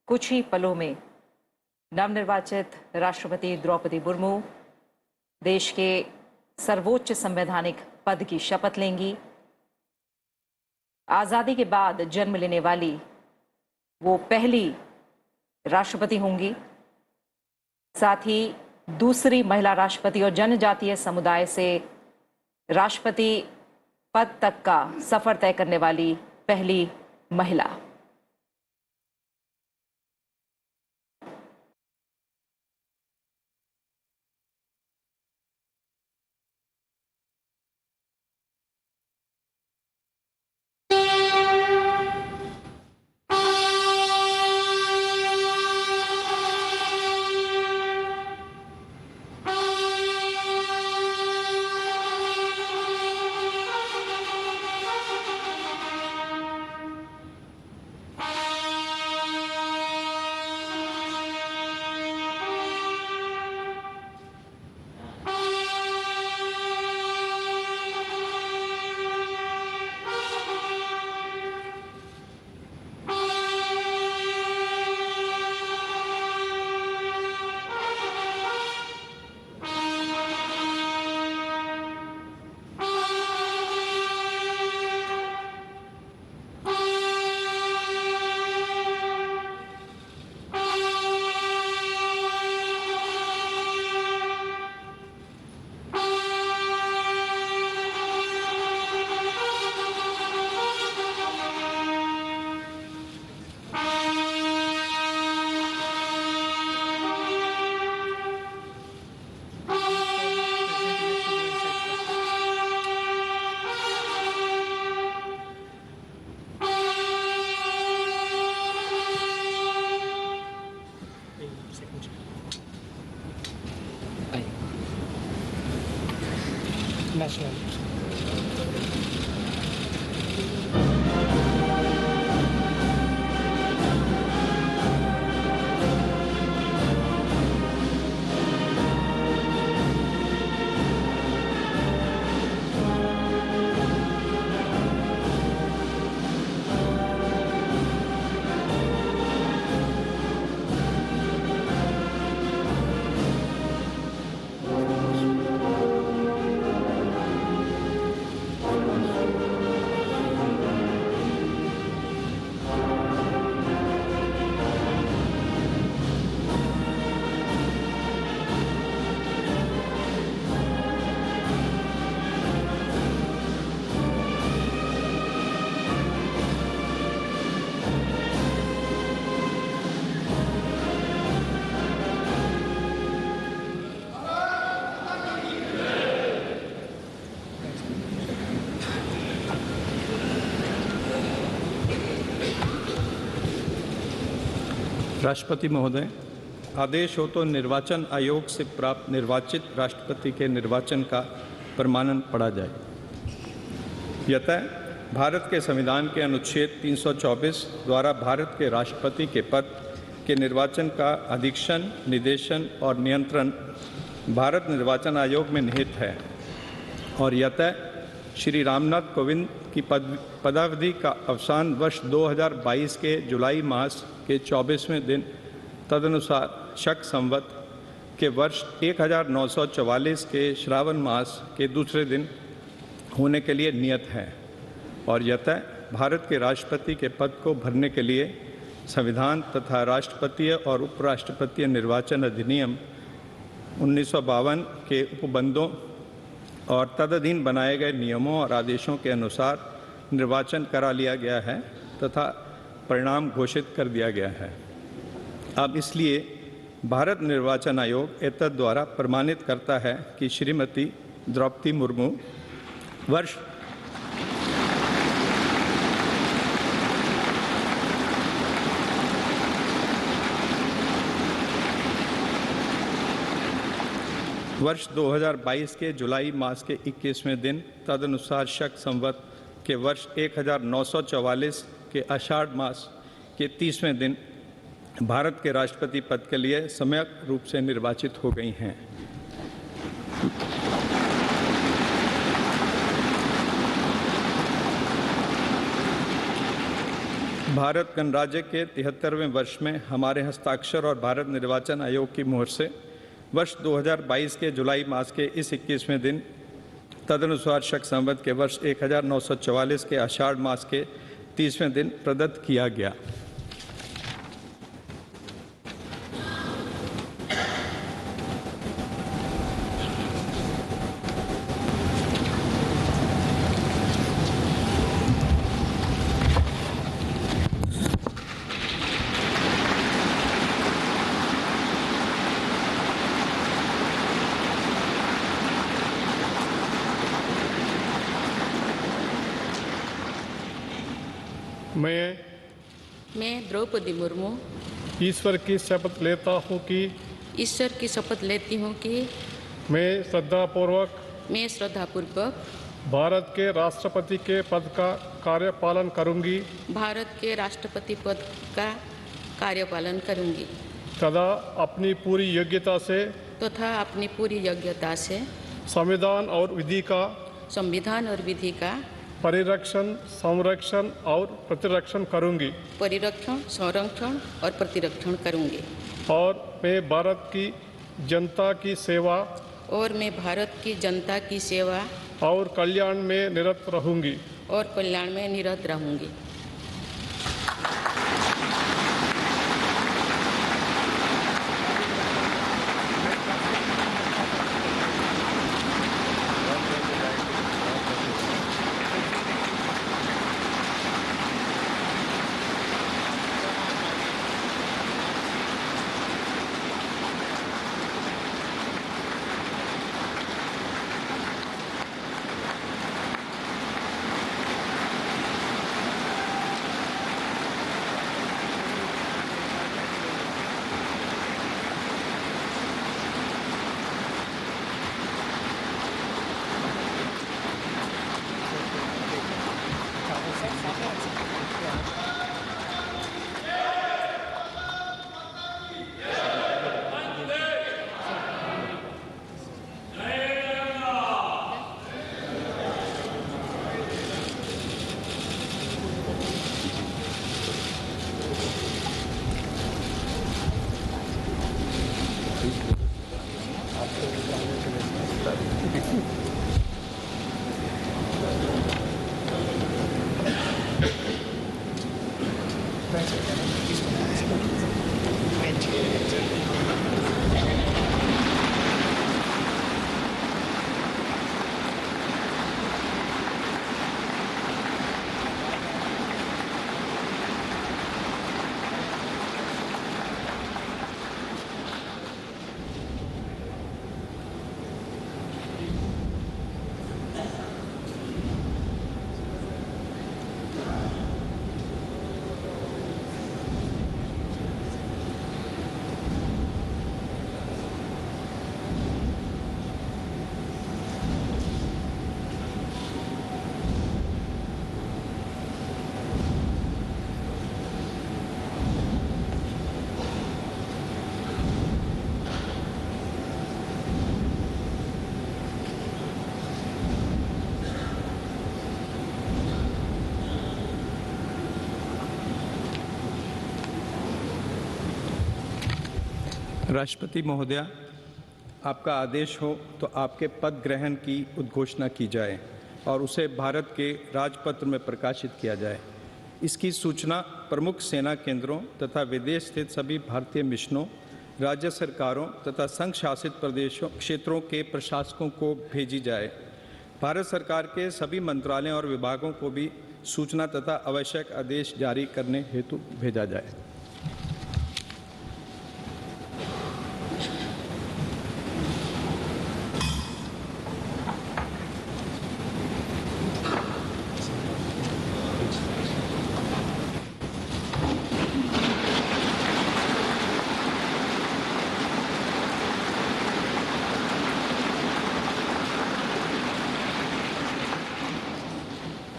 कुछ ही पलों में नवनिर्वाचित राष्ट्रपति द्रौपदी मुर्मू देश के सर्वोच्च संवैधानिक पद की शपथ लेंगी। आज़ादी के बाद जन्म लेने वाली वो पहली राष्ट्रपति होंगी, साथ ही दूसरी महिला राष्ट्रपति और जनजातीय समुदाय से राष्ट्रपति पद तक का सफर तय करने वाली पहली महिला। nationally. राष्ट्रपति महोदय, आदेश हो तो निर्वाचन आयोग से प्राप्त निर्वाचित राष्ट्रपति के निर्वाचन का प्रमाणन पढ़ा जाए। यतः भारत के संविधान के अनुच्छेद 324 द्वारा भारत के राष्ट्रपति के पद के निर्वाचन का अधीक्षण, निर्देशन और नियंत्रण भारत निर्वाचन आयोग में निहित है और यतः श्री रामनाथ कोविंद की पदावधि का अवसान वर्ष 2022 के जुलाई मास के 24वें दिन तदनुसार शक संवत के वर्ष 1944 के श्रावण मास के दूसरे दिन होने के लिए नियत है और यतः भारत के राष्ट्रपति के पद को भरने के लिए संविधान तथा राष्ट्रपतीय और उपराष्ट्रपतीय निर्वाचन अधिनियम 1952 के उपबंधों और तदधीन बनाए गए नियमों और आदेशों के अनुसार निर्वाचन करा लिया गया है तथा परिणाम घोषित कर दिया गया है। अब इसलिए भारत निर्वाचन आयोग एतद द्वारा प्रमाणित करता है कि श्रीमती द्रौपदी मुर्मू वर्ष वर्ष 2022 के जुलाई मास के 21वें दिन तदनुसार शक संवत के वर्ष 1944 के आषाढ़ मास के 30वें दिन भारत के राष्ट्रपति पद के लिए सम्यक रूप से निर्वाचित हो गई हैं। भारत गणराज्य के 73वें वर्ष में हमारे हस्ताक्षर और भारत निर्वाचन आयोग की मोहर से वर्ष 2022 के जुलाई मास के इस 21वें दिन तदनुसार शक संवत के वर्ष 1944 के आषाढ़ मास के 30वें दिन प्रदत्त किया गया। मैं द्रौपदी मुर्मू ईश्वर की शपथ लेता हूँ कि मैं श्रद्धापूर्वक भारत के राष्ट्रपति के पद का कार्यपालन करूँगी तथा अपनी पूरी योग्यता से संविधान और विधि का परिरक्षण, संरक्षण और प्रतिरक्षण करूंगी और मैं भारत की जनता की सेवा और कल्याण में निरत रहूंगी। राष्ट्रपति महोदया, आपका आदेश हो तो आपके पद ग्रहण की उद्घोषणा की जाए और उसे भारत के राजपत्र में प्रकाशित किया जाए। इसकी सूचना प्रमुख सेना केंद्रों तथा विदेश स्थित सभी भारतीय मिशनों, राज्य सरकारों तथा संघ शासित प्रदेशों क्षेत्रों के प्रशासकों को भेजी जाए। भारत सरकार के सभी मंत्रालयों और विभागों को भी सूचना तथा आवश्यक आदेश जारी करने हेतु भेजा जाए।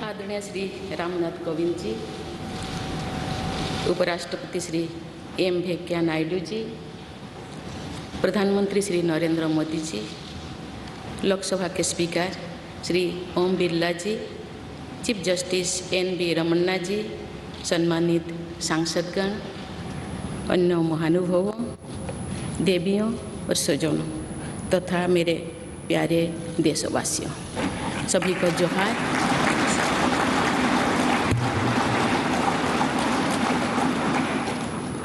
आदरणीय श्री रामनाथ कोविंद जी, उपराष्ट्रपति श्री एम वेंकैया नायडू जी, प्रधानमंत्री श्री नरेंद्र मोदी जी, लोकसभा के स्पीकर श्री ओम बिरला जी, चीफ जस्टिस एन.वी. रमन्ना जी, सम्मानित सांसदगण, अन्य महानुभावों, देवियों और स्वजनों तथा मेरे प्यारे देशवासियों, सभी को जोहार।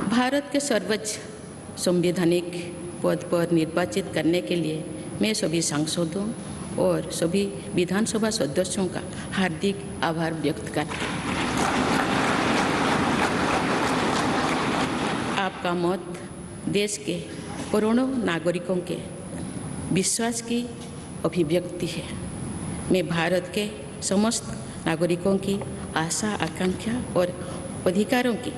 भारत के सर्वोच्च संवैधानिक पद पर निर्वाचित करने के लिए मैं सभी सांसदों और सभी विधानसभा सदस्यों का हार्दिक आभार व्यक्त करती हूँ। आपका मत देश के करोड़ों नागरिकों के विश्वास की अभिव्यक्ति है। मैं भारत के समस्त नागरिकों की आशा, आकांक्षा और अधिकारों की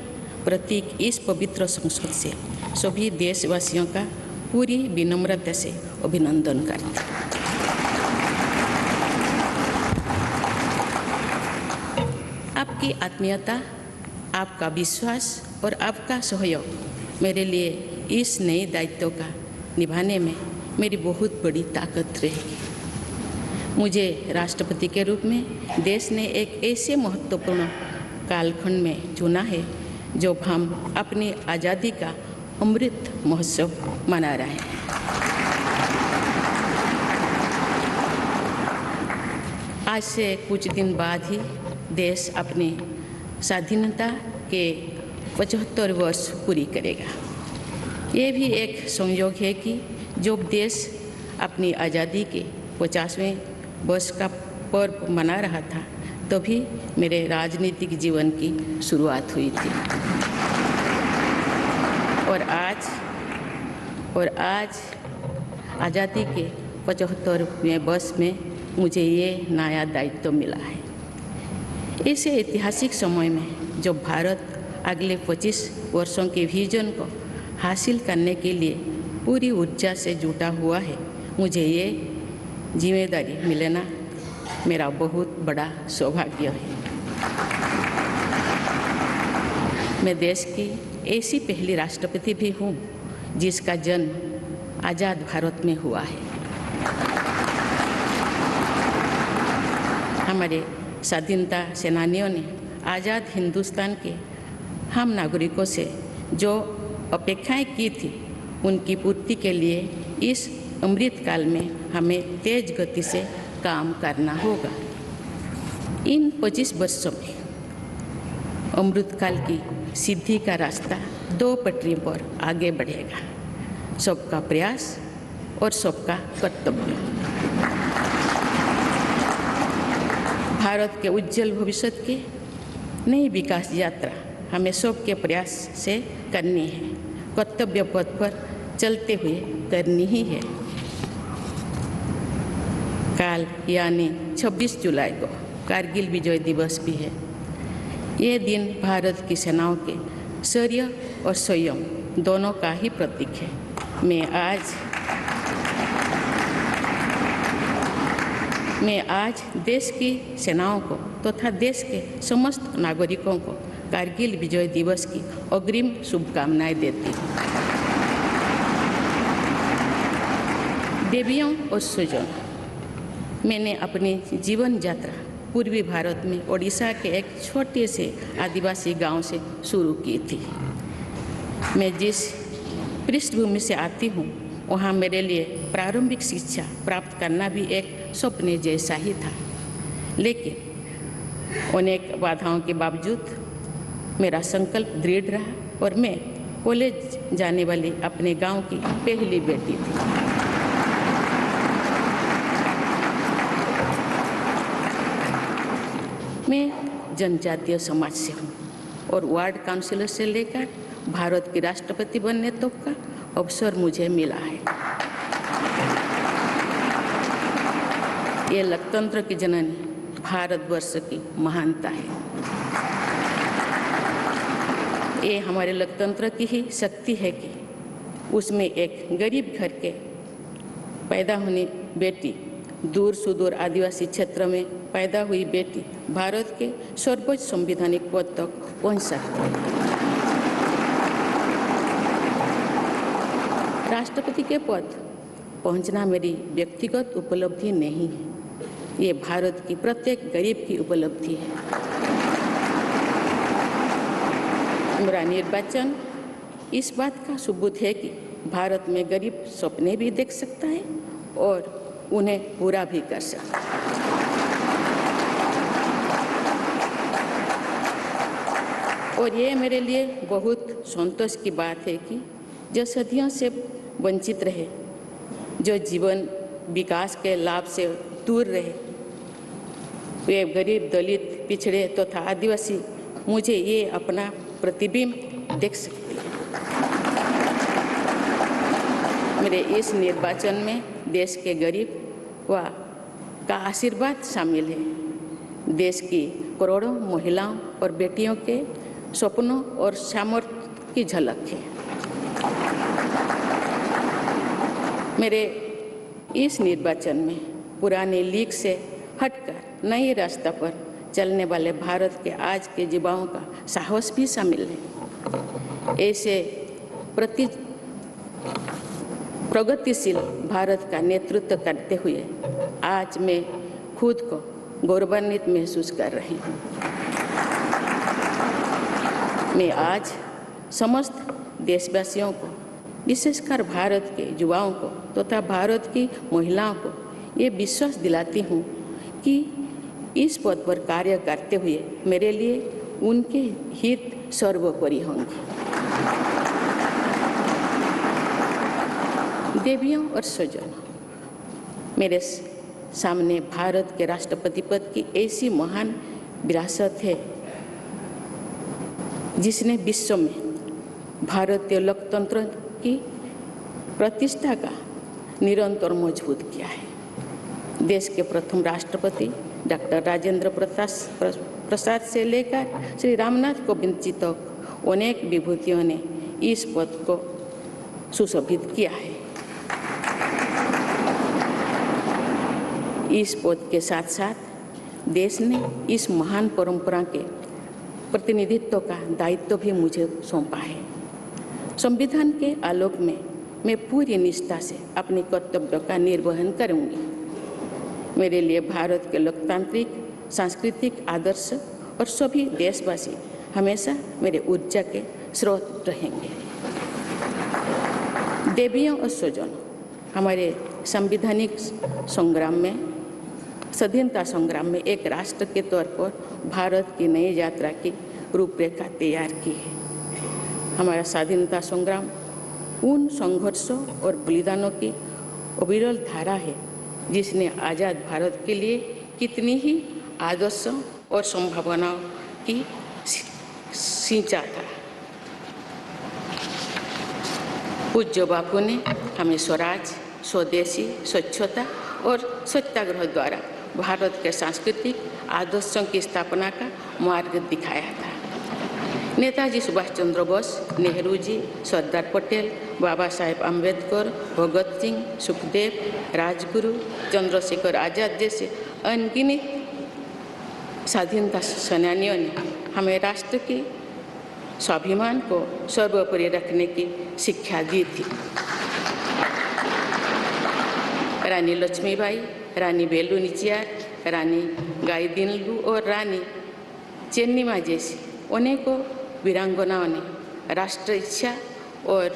प्रतीक इस पवित्र संसद से सभी देशवासियों का पूरी विनम्रता से अभिनंदन करती हूँ। आपकी आत्मीयता, आपका विश्वास और आपका सहयोग मेरे लिए इस नए दायित्व का निभाने में मेरी बहुत बड़ी ताकत रहेगी। मुझे राष्ट्रपति के रूप में देश ने एक ऐसे महत्वपूर्ण कालखंड में चुना है जब हम अपनी आज़ादी का अमृत महोत्सव मना रहे हैं। आज से कुछ दिन बाद ही देश अपनी स्वाधीनता के 75 वर्ष पूरी करेगा। ये भी एक संयोग है कि जब देश अपनी आज़ादी के 50वें वर्ष का पर्व मना रहा था, तभी मेरे राजनीतिक जीवन की शुरुआत हुई थी। और आज आज़ादी के 75वें वर्ष में मुझे ये नया दायित्व मिला है। ऐसे ऐतिहासिक समय में जब भारत अगले 25 वर्षों के विजन को हासिल करने के लिए पूरी ऊर्जा से जुटा हुआ है, मुझे ये जिम्मेदारी मिलना मेरा बहुत बड़ा सौभाग्य है। मैं देश की ऐसी पहली राष्ट्रपति भी हूँ जिसका जन्म आज़ाद भारत में हुआ है। हमारे स्वाधीनता सेनानियों ने आज़ाद हिंदुस्तान के हम नागरिकों से जो अपेक्षाएं की थी, उनकी पूर्ति के लिए इस अमृत काल में हमें तेज गति से काम करना होगा। इन 25 वर्षों में अमृतकाल की सिद्धि का रास्ता 2 पटरियों पर आगे बढ़ेगा, सबका प्रयास और सबका कर्तव्य। भारत के उज्जवल भविष्य की नई विकास यात्रा हमें सबके प्रयास से करनी है, कर्तव्य पथ पर चलते हुए करनी ही है। कल यानी 26 जुलाई को कारगिल विजय दिवस भी है। ये दिन भारत की सेनाओं के शौर्य और संयम दोनों का ही प्रतीक है। मैं आज देश की सेनाओं को तथा देश के समस्त नागरिकों को कारगिल विजय दिवस की अग्रिम शुभकामनाएं देती हूँ। देवियों और स्वजनों, मैंने अपनी जीवन यात्रा पूर्वी भारत में ओडिशा के एक छोटे से आदिवासी गांव से शुरू की थी। मैं जिस पृष्ठभूमि से आती हूँ, वहाँ मेरे लिए प्रारंभिक शिक्षा प्राप्त करना भी एक सपने जैसा ही था। लेकिन अनेक बाधाओं के बावजूद मेरा संकल्प दृढ़ रहा और मैं कॉलेज जाने वाली अपने गांव की पहली बेटी थी। मैं जनजातीय समाज से हूँ और वार्ड काउंसिलर से लेकर भारत की राष्ट्रपति बनने तक का अवसर मुझे मिला है। ये लोकतंत्र की जननी भारतवर्ष की महानता है। ये हमारे लोकतंत्र की ही शक्ति है कि उसमें एक गरीब घर के पैदा होने बेटी, दूर सुदूर आदिवासी क्षेत्र में पैदा हुई बेटी भारत के सर्वोच्च संवैधानिक पद तक पहुंच सकती है। राष्ट्रपति के पद पहुंचना मेरी व्यक्तिगत उपलब्धि नहीं है, ये भारत की प्रत्येक गरीब की उपलब्धि है। मेरा निर्वाचन इस बात का सबूत है कि भारत में गरीब सपने भी देख सकता है और उन्हें पूरा भी कर सकता है। और ये मेरे लिए बहुत संतोष की बात है कि जो सदियों से वंचित रहे, जो जीवन विकास के लाभ से दूर रहे, वे गरीब, दलित, पिछड़े तथा आदिवासी मुझे ये अपना प्रतिबिंब देख सकते हैं। मेरे इस निर्वाचन में देश के गरीब व का आशीर्वाद शामिल है। देश की करोड़ों महिलाओं और बेटियों के सपनों और सामर्थ्य की झलक है। मेरे इस निर्वाचन में पुराने लीग से हटकर नए रास्ते पर चलने वाले भारत के आज के युवाओं का साहस भी शामिल है। ऐसे प्रगतिशील भारत का नेतृत्व करते हुए आज मैं खुद को गौरवान्वित महसूस कर रही हूँ। मैं आज समस्त देशवासियों को, विशेषकर भारत के युवाओं को तथा भारत की महिलाओं को ये विश्वास दिलाती हूँ कि इस पद पर कार्य करते हुए मेरे लिए उनके हित सर्वोपरि होंगे। देवियों और स्वजनों, मेरे सामने भारत के राष्ट्रपति पद की ऐसी महान विरासत है जिसने विश्व में भारतीय लोकतंत्र की प्रतिष्ठा का निरंतर मजबूत किया है। देश के प्रथम राष्ट्रपति डॉक्टर राजेंद्र प्रसाद से लेकर श्री रामनाथ कोविंद जी तक अनेक विभूतियों ने इस पद को सुशोभित किया है। इस पद के साथ साथ देश ने इस महान परंपरा के प्रतिनिधित्व का दायित्व भी मुझे सौंपा है। संविधान के आलोक में मैं पूरी निष्ठा से अपने कर्तव्यों का निर्वहन करूंगी। मेरे लिए भारत के लोकतांत्रिक सांस्कृतिक आदर्श और सभी देशवासी हमेशा मेरे ऊर्जा के स्रोत रहेंगे। देवियों और स्वजनों, हमारे संवैधानिक संग्राम में, स्वाधीनता संग्राम में एक राष्ट्र के तौर पर भारत की नई यात्रा की रूपरेखा तैयार की है। हमारा स्वाधीनता संग्राम उन संघर्षों और बलिदानों की अविरल धारा है जिसने आज़ाद भारत के लिए कितनी ही आदर्शों और संभावनाओं की सिंचा था। पूज्य बापू ने हमें स्वराज, स्वदेशी, स्वच्छता और सत्याग्रह द्वारा भारत के सांस्कृतिक आदर्शों की स्थापना का मार्ग दिखाया था। नेताजी सुभाष चंद्र बोस, नेहरू जी, सरदार पटेल, बाबा साहेब अम्बेडकर, भगत सिंह, सुखदेव, राजगुरु, चंद्रशेखर आजाद जैसे अनगिनत स्वाधीनता सेनानियों ने हमें राष्ट्र के स्वाभिमान को सर्वोपरि रखने की शिक्षा दी थी। रानी लक्ष्मीबाई, रानी वेलु नाचियार, रानी गाईदिन्लु और रानी चेन्निमा जैसी अनेकों वीरांगनाओं ने राष्ट्र इच्छा और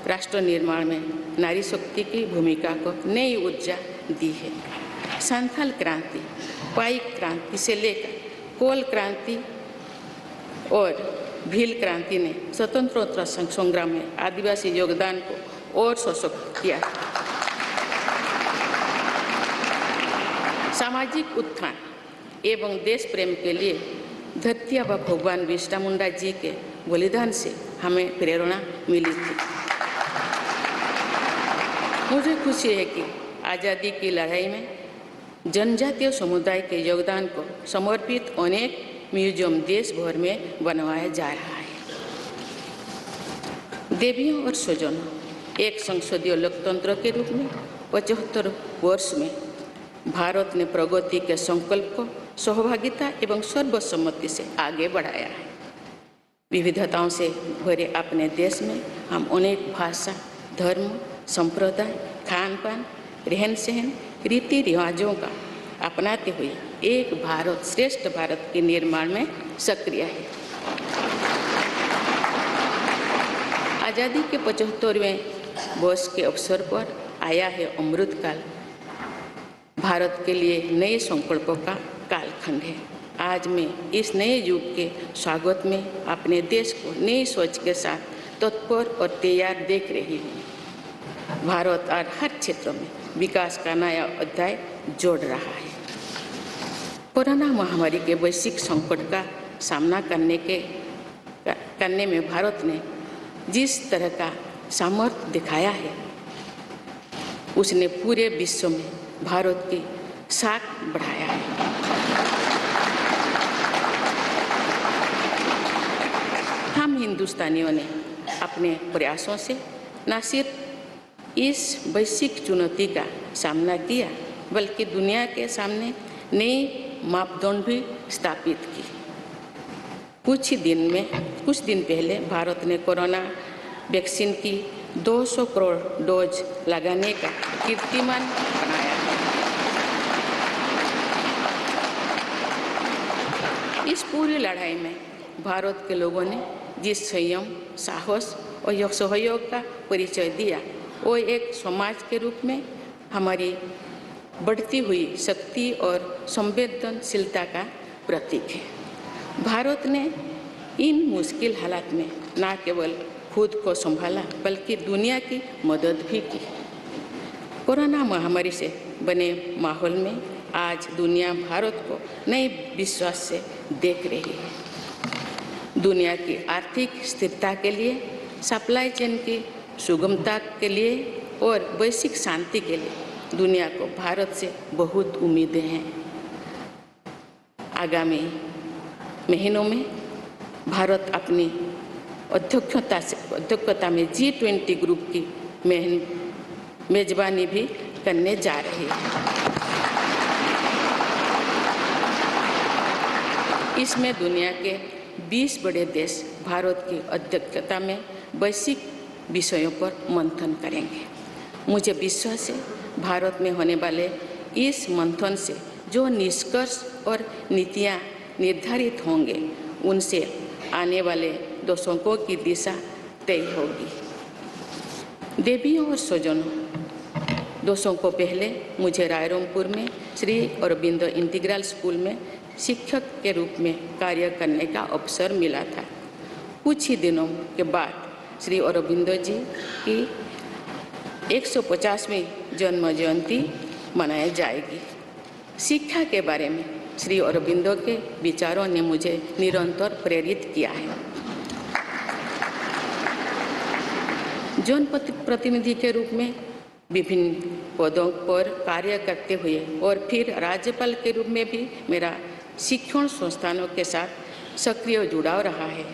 राष्ट्र निर्माण में नारी शक्ति की भूमिका को नई ऊर्जा दी है। संथाल क्रांति, पाइक क्रांति से लेकर कोल क्रांति और भील क्रांति ने स्वतंत्रता संग्राम में आदिवासी योगदान को और सशक्त किया। सामाजिक उत्थान एवं देश प्रेम के लिए धरती आबा भगवान बिरसा मुंडा जी के बलिदान से हमें प्रेरणा मिली थी। मुझे खुशी है कि आज़ादी की लड़ाई में जनजातीय समुदाय के योगदान को समर्पित अनेक म्यूजियम देश भर में बनवाया जा रहा है। देवियों और स्वजनों, एक संसदीय लोकतंत्र के रूप में 75 वर्ष में भारत ने प्रगति के संकल्प को सहभागिता एवं सर्वसम्मति से आगे बढ़ाया है। विविधताओं से भरे अपने देश में हम अनेक भाषा, धर्म, संप्रदाय, खान पान, रहन सहन, रीति रिवाजों का अपनाते हुए एक भारत श्रेष्ठ भारत के निर्माण में सक्रिय है। आज़ादी के 75वें वर्ष के अवसर पर आया है अमृतकाल। भारत के लिए नए संकल्पों का कालखंड है। आज मैं इस नए युग के स्वागत में अपने देश को नई सोच के साथ तत्पर और तैयार देख रही हूँ। भारत आज हर क्षेत्र में विकास का नया अध्याय जोड़ रहा है। कोरोना महामारी के वैश्विक संकट का सामना करने में भारत ने जिस तरह का सामर्थ्य दिखाया है, उसने पूरे विश्व में भारत की साख बढ़ाया है। हम हिंदुस्तानियों ने अपने प्रयासों से न सिर्फ इस वैश्विक चुनौती का सामना किया, बल्कि दुनिया के सामने नए मापदंड भी स्थापित की। कुछ दिन पहले भारत ने कोरोना वैक्सीन की 200 करोड़ डोज लगाने का कीर्तिमान बनाया है। इस पूरी लड़ाई में भारत के लोगों ने जिस संयम, साहस और सहयोग का परिचय दिया, वो एक समाज के रूप में हमारी बढ़ती हुई शक्ति और संवेदनशीलता का प्रतीक है। भारत ने इन मुश्किल हालात में न केवल खुद को संभाला, बल्कि दुनिया की मदद भी की। कोरोना महामारी से बने माहौल में आज दुनिया भारत को नए विश्वास से देख रही है। दुनिया की आर्थिक स्थिरता के लिए, सप्लाई चेन की सुगमता के लिए और वैश्विक शांति के लिए दुनिया को भारत से बहुत उम्मीदें हैं। आगामी महीनों में भारत अपनी अध्यक्षता में G20 ग्रुप की मेजबानी भी करने जा रही है। इसमें दुनिया के 20 बड़े देश भारत की अध्यक्षता में वैश्विक विषयों पर मंथन करेंगे। मुझे विश्वास है भारत में होने वाले इस मंथन से जो निष्कर्ष और नीतियाँ निर्धारित होंगे, उनसे आने वाले दशकों की दिशा तय होगी। देवियों और स्वजनों, दशकों पहले मुझे रायरंगपुर में श्री अरबिंदो इंटीग्रल स्कूल में शिक्षक के रूप में कार्य करने का अवसर मिला था। कुछ ही दिनों के बाद श्री अरबिंदो जी की 150वीं जन्म जयंती मनाई जाएगी। शिक्षा के बारे में श्री अरबिंदो के विचारों ने मुझे निरंतर प्रेरित किया है। जन प्रतिनिधि के रूप में विभिन्न पदों पर कार्य करते हुए और फिर राज्यपाल के रूप में भी मेरा शिक्षण संस्थानों के साथ सक्रिय जुड़ाव रहा है।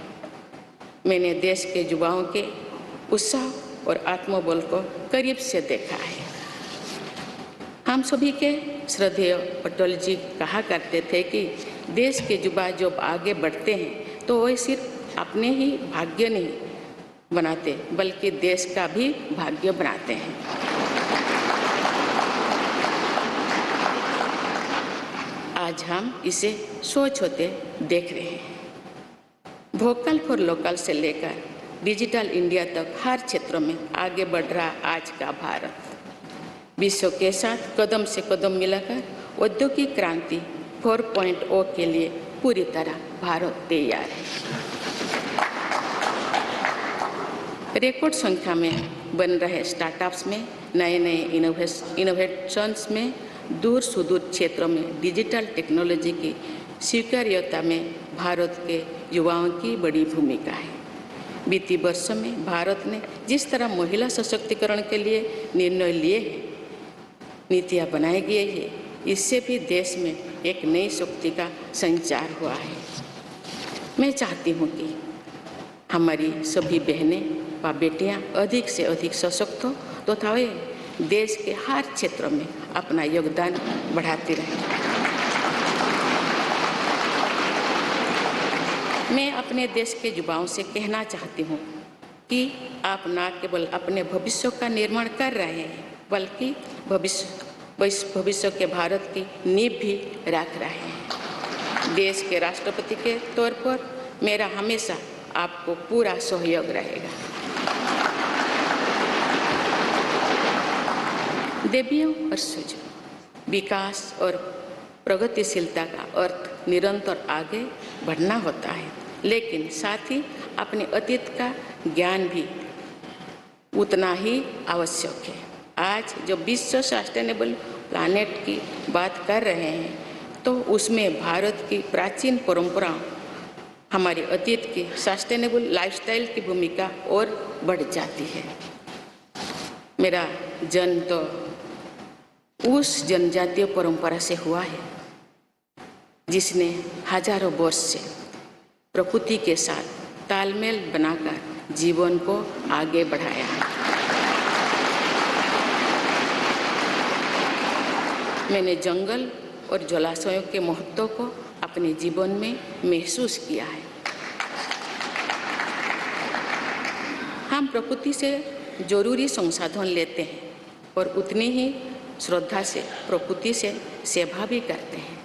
मैंने देश के युवाओं के उत्साह और आत्मबल को करीब से देखा है। हम सभी के श्रद्धेय अटल जी कहा करते थे कि देश के युवा जब आगे बढ़ते हैं तो वे सिर्फ अपने ही भाग्य नहीं बनाते, बल्कि देश का भी भाग्य बनाते हैं। आज हम इसे सोच होते देख रहे हैं। वोकल फॉर लोकल से लेकर डिजिटल इंडिया तक हर क्षेत्र में आगे बढ़ रहा आज का भारत विश्व के साथ कदम से कदम मिलाकर औद्योगिक क्रांति 4.0 के लिए पूरी तरह भारत तैयार है। रिकॉर्ड संख्या में बन रहे स्टार्टअप्स में नए नए इनोवेशंस में दूर सुदूर क्षेत्रों में डिजिटल टेक्नोलॉजी की स्वीकार्यता में भारत के युवाओं की बड़ी भूमिका है। बीती वर्षों में भारत ने जिस तरह महिला सशक्तिकरण के लिए निर्णय लिए हैं, नीतियाँ बनाई गई है, इससे भी देश में एक नई शक्ति का संचार हुआ है। मैं चाहती हूँ कि हमारी सभी बहनें व बेटियाँ अधिक से अधिक सशक्त हो तथा वे देश के हर क्षेत्र में अपना योगदान बढ़ाती रहें। मैं अपने देश के युवाओं से कहना चाहती हूँ कि आप न केवल अपने भविष्य का निर्माण कर रहे हैं बल्कि भविष्य के भारत की नींव भी रख रहे हैं। देश के राष्ट्रपति के तौर पर मेरा हमेशा आपको पूरा सहयोग रहेगा। देवियों और सुजों, विकास और प्रगतिशीलता का अर्थ निरंतर आगे बढ़ना होता है, लेकिन साथ ही अपने अतीत का ज्ञान भी उतना ही आवश्यक है। आज जो विश्व सस्टेनेबल प्लैनेट की बात कर रहे हैं तो उसमें भारत की प्राचीन परंपराओं, हमारे अतीत की सस्टेनेबल लाइफस्टाइल की भूमिका और बढ़ जाती है। मेरा जन्म तो उस जनजातीय परंपरा से हुआ है जिसने हजारों वर्ष से प्रकृति के साथ तालमेल बनाकर जीवन को आगे बढ़ाया है। मैंने जंगल और जलाशयों के महत्व को अपने जीवन में महसूस किया है। हम प्रकृति से जरूरी संसाधन लेते हैं और उतनी ही श्रद्धा से प्रकृति से सेवा भी करते हैं।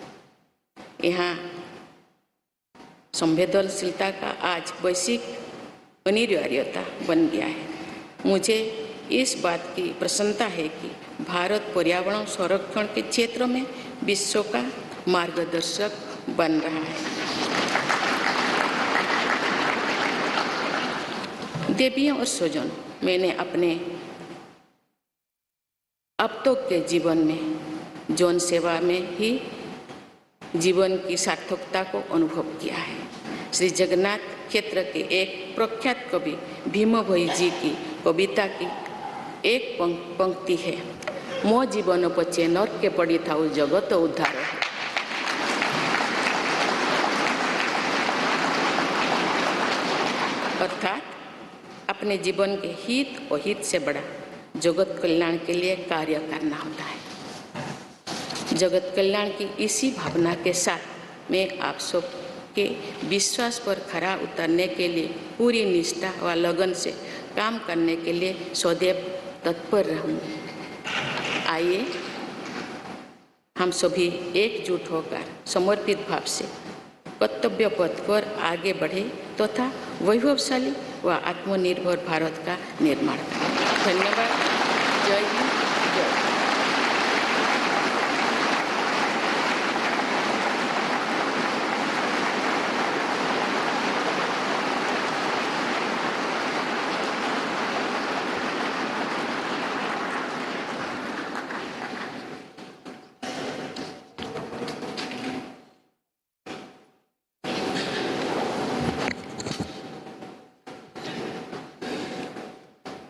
यहाँ संवेदनशीलता का आज वैश्विक अनिवार्यता बन गया है। मुझे इस बात की प्रसन्नता है कि भारत पर्यावरण संरक्षण के क्षेत्र में विश्व का मार्गदर्शक बन रहा है। देवियों और स्वजन, मैंने अपने अब तक के जीवन में जौन सेवा में ही जीवन की सार्थकता को अनुभव किया है। श्री जगन्नाथ क्षेत्र के एक प्रख्यात कवि भीम भोई जी की कविता की एक पंक्ति है, मो जीवन पचे नर के पड़ी था जगत उद्धार। अर्थात अपने जीवन के हित और हित से बड़ा जगत कल्याण के लिए कार्य करना होता है। जगत कल्याण की इसी भावना के साथ मैं आप सब के विश्वास पर खरा उतरने के लिए पूरी निष्ठा व लगन से काम करने के लिए सदैव तत्पर रहूँगी। आइए हम सभी एकजुट होकर समर्पित भाव से कर्तव्य पथ पर आगे बढ़े तथा वैभवशाली व आत्मनिर्भर भारत का निर्माण करें। धन्यवाद। जय हिंद, जय।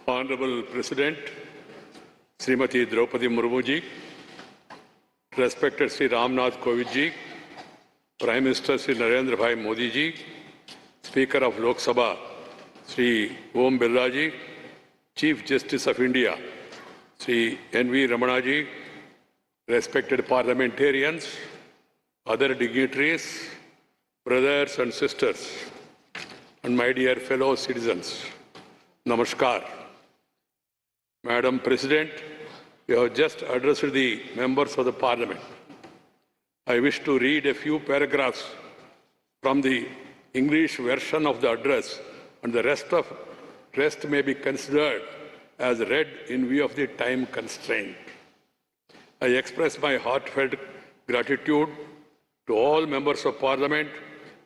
Hon'ble President, Srimati Draupadi Murmu ji, respected Sri Ramnath Kovind ji, Prime Minister Sri Narendra Bhai Modi ji, Speaker of Lok Sabha Sri Om Birla ji, Chief Justice of India Sri N.V. Ramana ji, respected parliamentarians, other dignitaries, brothers and sisters, and my dear fellow citizens, Namaskar. Madam President, you have just addressed the members of the Parliament. I wish to read a few paragraphs from the English version of the address, and the rest of Rest may be considered as read in view of the time constraint. I express my heartfelt gratitude to all members of Parliament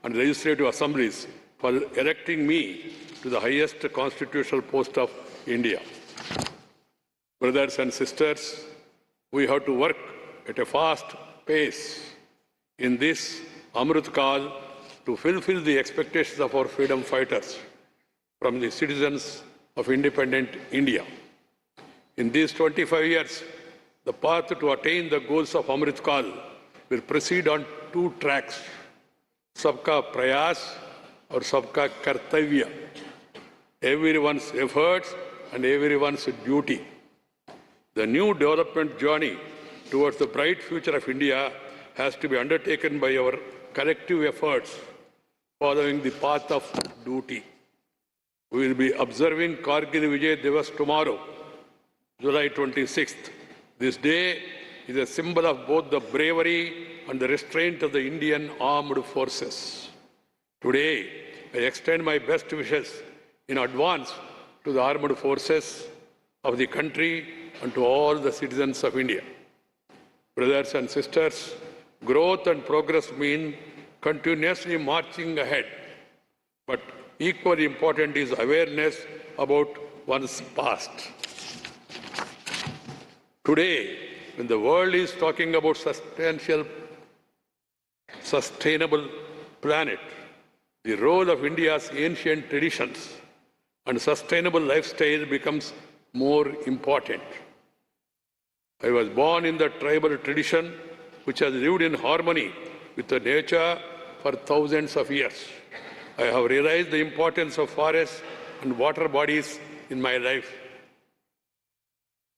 and legislative assemblies for electing me to the highest constitutional post of India. Brothers and sisters, we have to work at a fast pace in this Amrit Kal to fulfill the expectations of our freedom fighters from the citizens of independent India. In these 25 years, the path to attain the goals of Amrit Kal will proceed on two tracks, Sabka Prayas or Sabka Kartavya, everyone's efforts and everyone's duty. The new development journey towards the bright future of India has to be undertaken by our collective efforts following the path of duty. We will be observing Kargil Vijay Divas tomorrow, July 26th. This day is a symbol of both the bravery and the restraint of the Indian armed forces. Today, I extend my best wishes in advance to the armed forces of the country and to all the citizens of India. Brothers and sisters, growth and progress mean continuously marching ahead. But equally important is awareness about one's past. Today, when the world is talking about sustainable planet, the role of India's ancient traditions and sustainable lifestyle becomes more important. I was born in the tribal tradition which has lived in harmony with the nature for thousands of years. I have realized the importance of forests and water bodies in my life.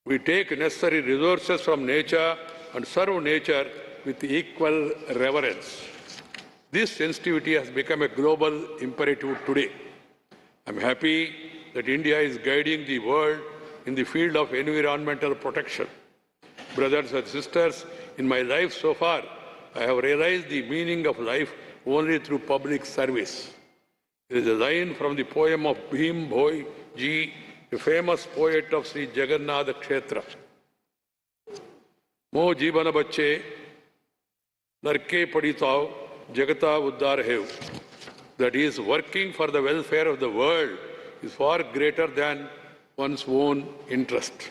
We take necessary resources from nature and serve nature with equal reverence. This sensitivity has become a global imperative today. I am happy that India is guiding the world in the field of environmental protection. Brothers and sisters, in my life so far, I have realized the meaning of life only through public service. There is a line from the poem of Bhim Bhoi Ji, a famous poet of Sri Jagannath Kshetra. Mo jibana bacche, narke paditao, jagata uddar hev. That is, working for the welfare of the world is far greater than one's own interest.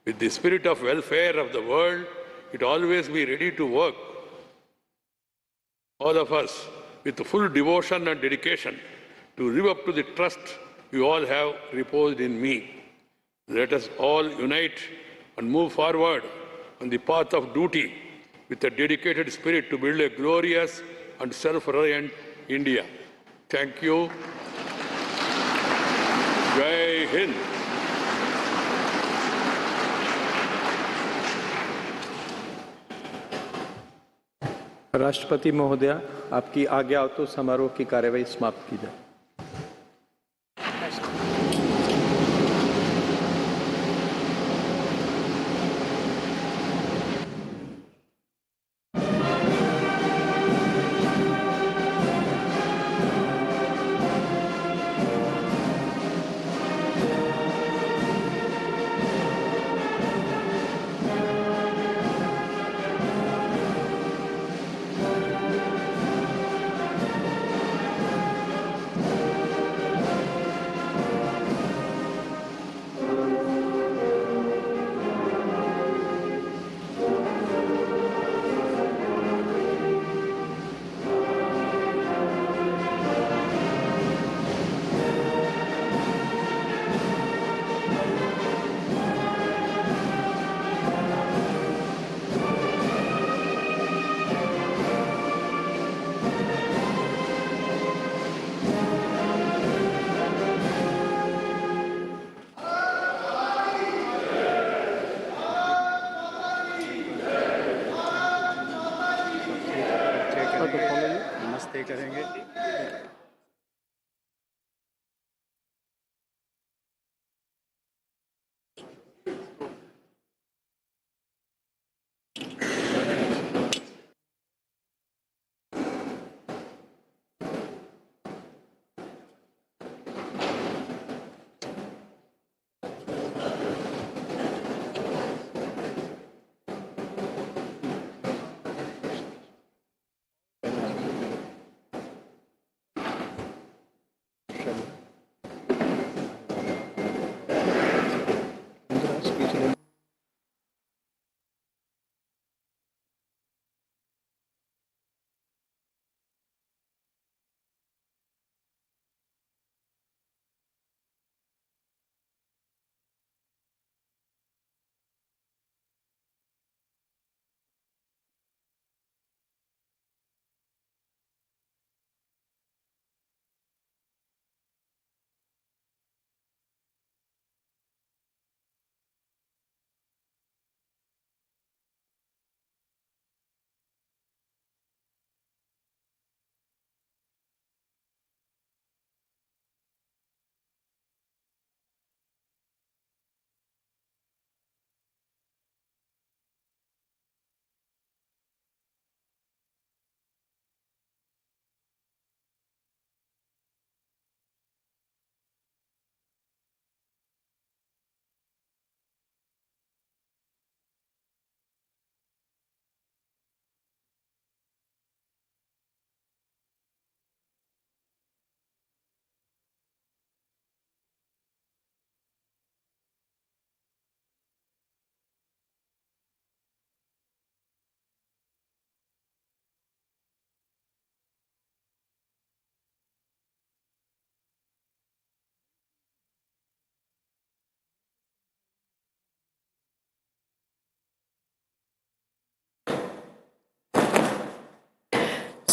With the spirit of welfare of the world, it always be ready to work. All of us, with full devotion and dedication, to live up to the trust you all have reposed in me. Let us all unite and move forward on the path of duty with a dedicated spirit to build a glorious and self-reliant India. Thank you. Jai Hind. राष्ट्रपति महोदया, आपकी आज्ञा हो तो समारोह की कार्यवाही समाप्त की जाए। नमस्ते करेंगे।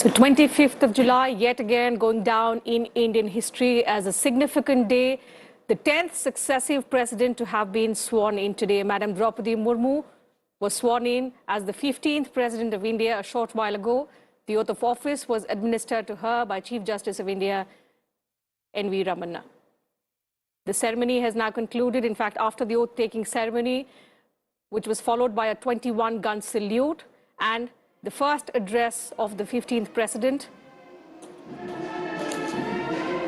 So 25th of July, yet again going down in Indian history as a significant day. The 10th successive president to have been sworn in today. Madam Draupadi Murmu was sworn in as the 15th president of India a short while ago. The oath of office was administered to her by Chief Justice of India, N.V. Ramanna. The ceremony has now concluded. In fact, after the oath-taking ceremony, which was followed by a 21-gun salute and the first address of the 15th president,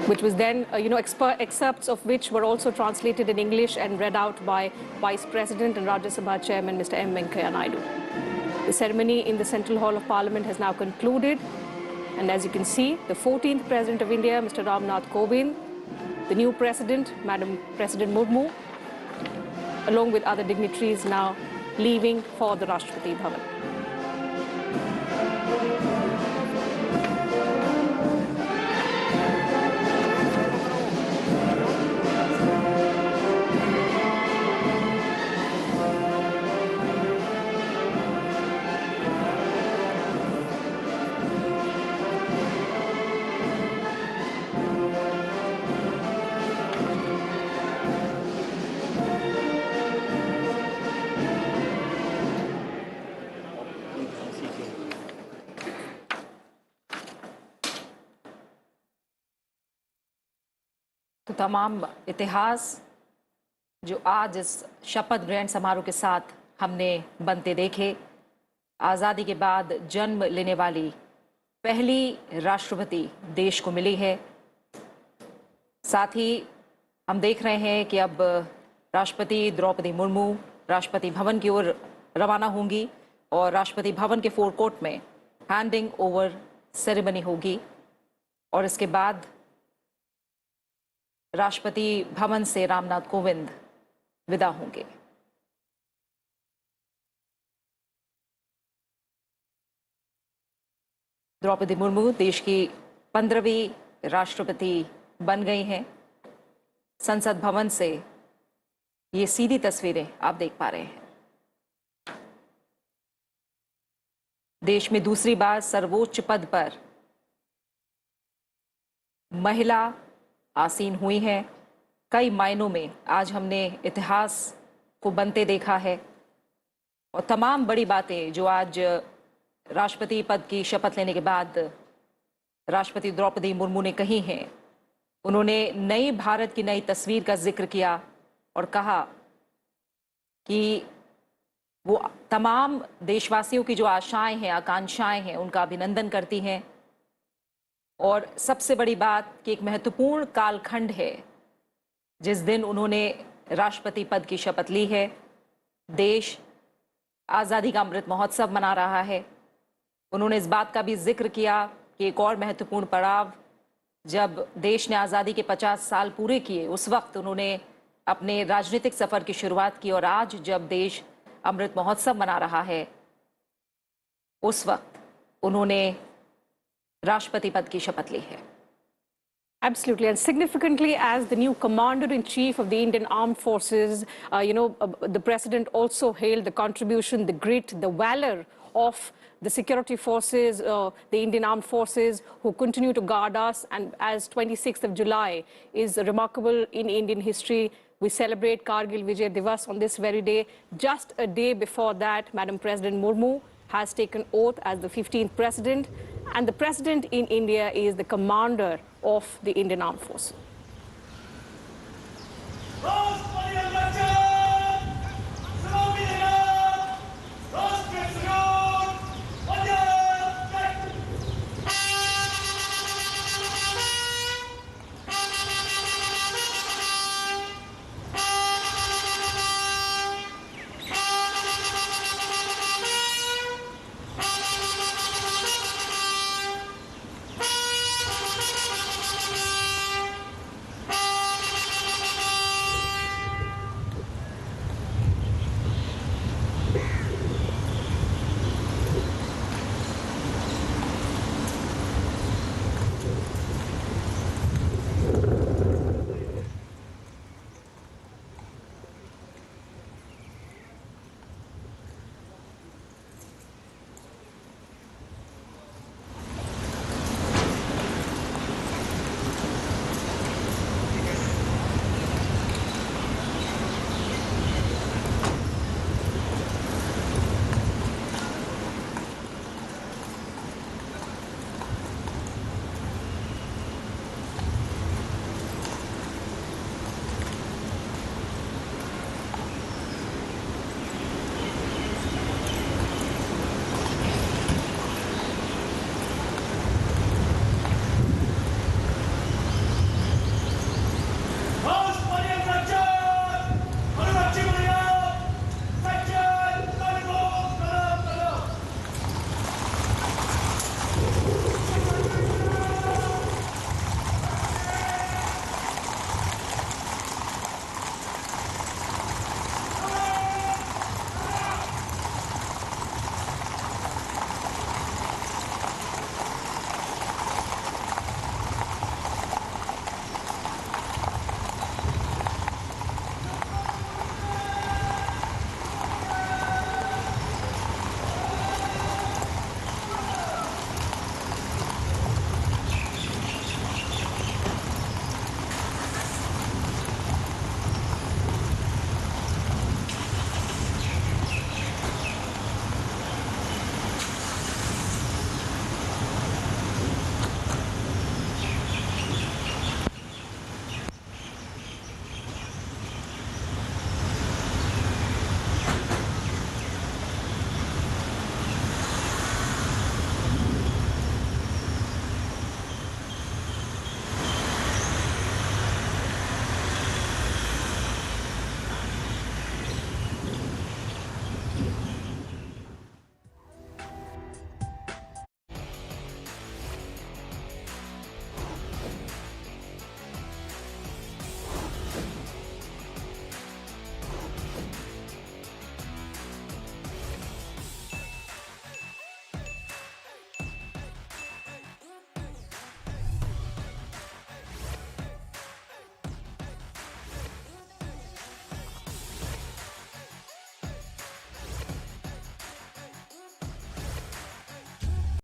which was then, excerpts of which were also translated in English and read out by Vice President and Rajya Sabha Chairman Mr. M. Venkaiah Naidu. The ceremony in the Central Hall of Parliament has now concluded. And as you can see, the 14th President of India, Mr. Ramnath Kovind, the new President, Madam President Murmu, along with other dignitaries now leaving for the Rashtrapati Bhavan. तो तमाम इतिहास जो आज इस शपथ ग्रहण समारोह के साथ हमने बनते देखे, आज़ादी के बाद जन्म लेने वाली पहली राष्ट्रपति देश को मिली है। साथ ही हम देख रहे हैं कि अब राष्ट्रपति द्रौपदी मुर्मू राष्ट्रपति भवन की ओर रवाना होंगी और राष्ट्रपति भवन के फोरकोर्ट में हैंडिंग ओवर सेरेमनी होगी और इसके बाद राष्ट्रपति भवन से रामनाथ कोविंद विदा होंगे। द्रौपदी मुर्मू देश की 15वीं राष्ट्रपति बन गई हैं। संसद भवन से ये सीधी तस्वीरें आप देख पा रहे हैं। देश में दूसरी बार सर्वोच्च पद पर महिला आसीन हुई हैं। कई मायनों में आज हमने इतिहास को बनते देखा है और तमाम बड़ी बातें जो आज राष्ट्रपति पद की शपथ लेने के बाद राष्ट्रपति द्रौपदी मुर्मू ने कही हैं। उन्होंने नई भारत की नई तस्वीर का जिक्र किया और कहा कि वो तमाम देशवासियों की जो आशाएं हैं, आकांक्षाएं हैं, उनका अभिनंदन करती हैं और सबसे बड़ी बात कि एक महत्वपूर्ण कालखंड है जिस दिन उन्होंने राष्ट्रपति पद की शपथ ली है। देश आज़ादी का अमृत महोत्सव मना रहा है। उन्होंने इस बात का भी जिक्र किया कि एक और महत्वपूर्ण पड़ाव जब देश ने आज़ादी के 50 साल पूरे किए, उस वक्त उन्होंने अपने राजनीतिक सफ़र की शुरुआत की और आज जब देश अमृत महोत्सव मना रहा है, उस वक्त उन्होंने राष्ट्रपति पद की शपथ ली है। Absolutely, and significantly, as the new Commander-in-Chief of the Indian Armed Forces, the President also hailed the contribution, the grit, the valor of the security forces, the Indian Armed Forces, who continue to guard us. And as 26th of July is remarkable in Indian history, we celebrate Kargil Vijay Divas on this very day. Just a day before that, Madam President Murmu has taken oath as the 15th President. And the President in India is the commander of the Indian Armed Forces.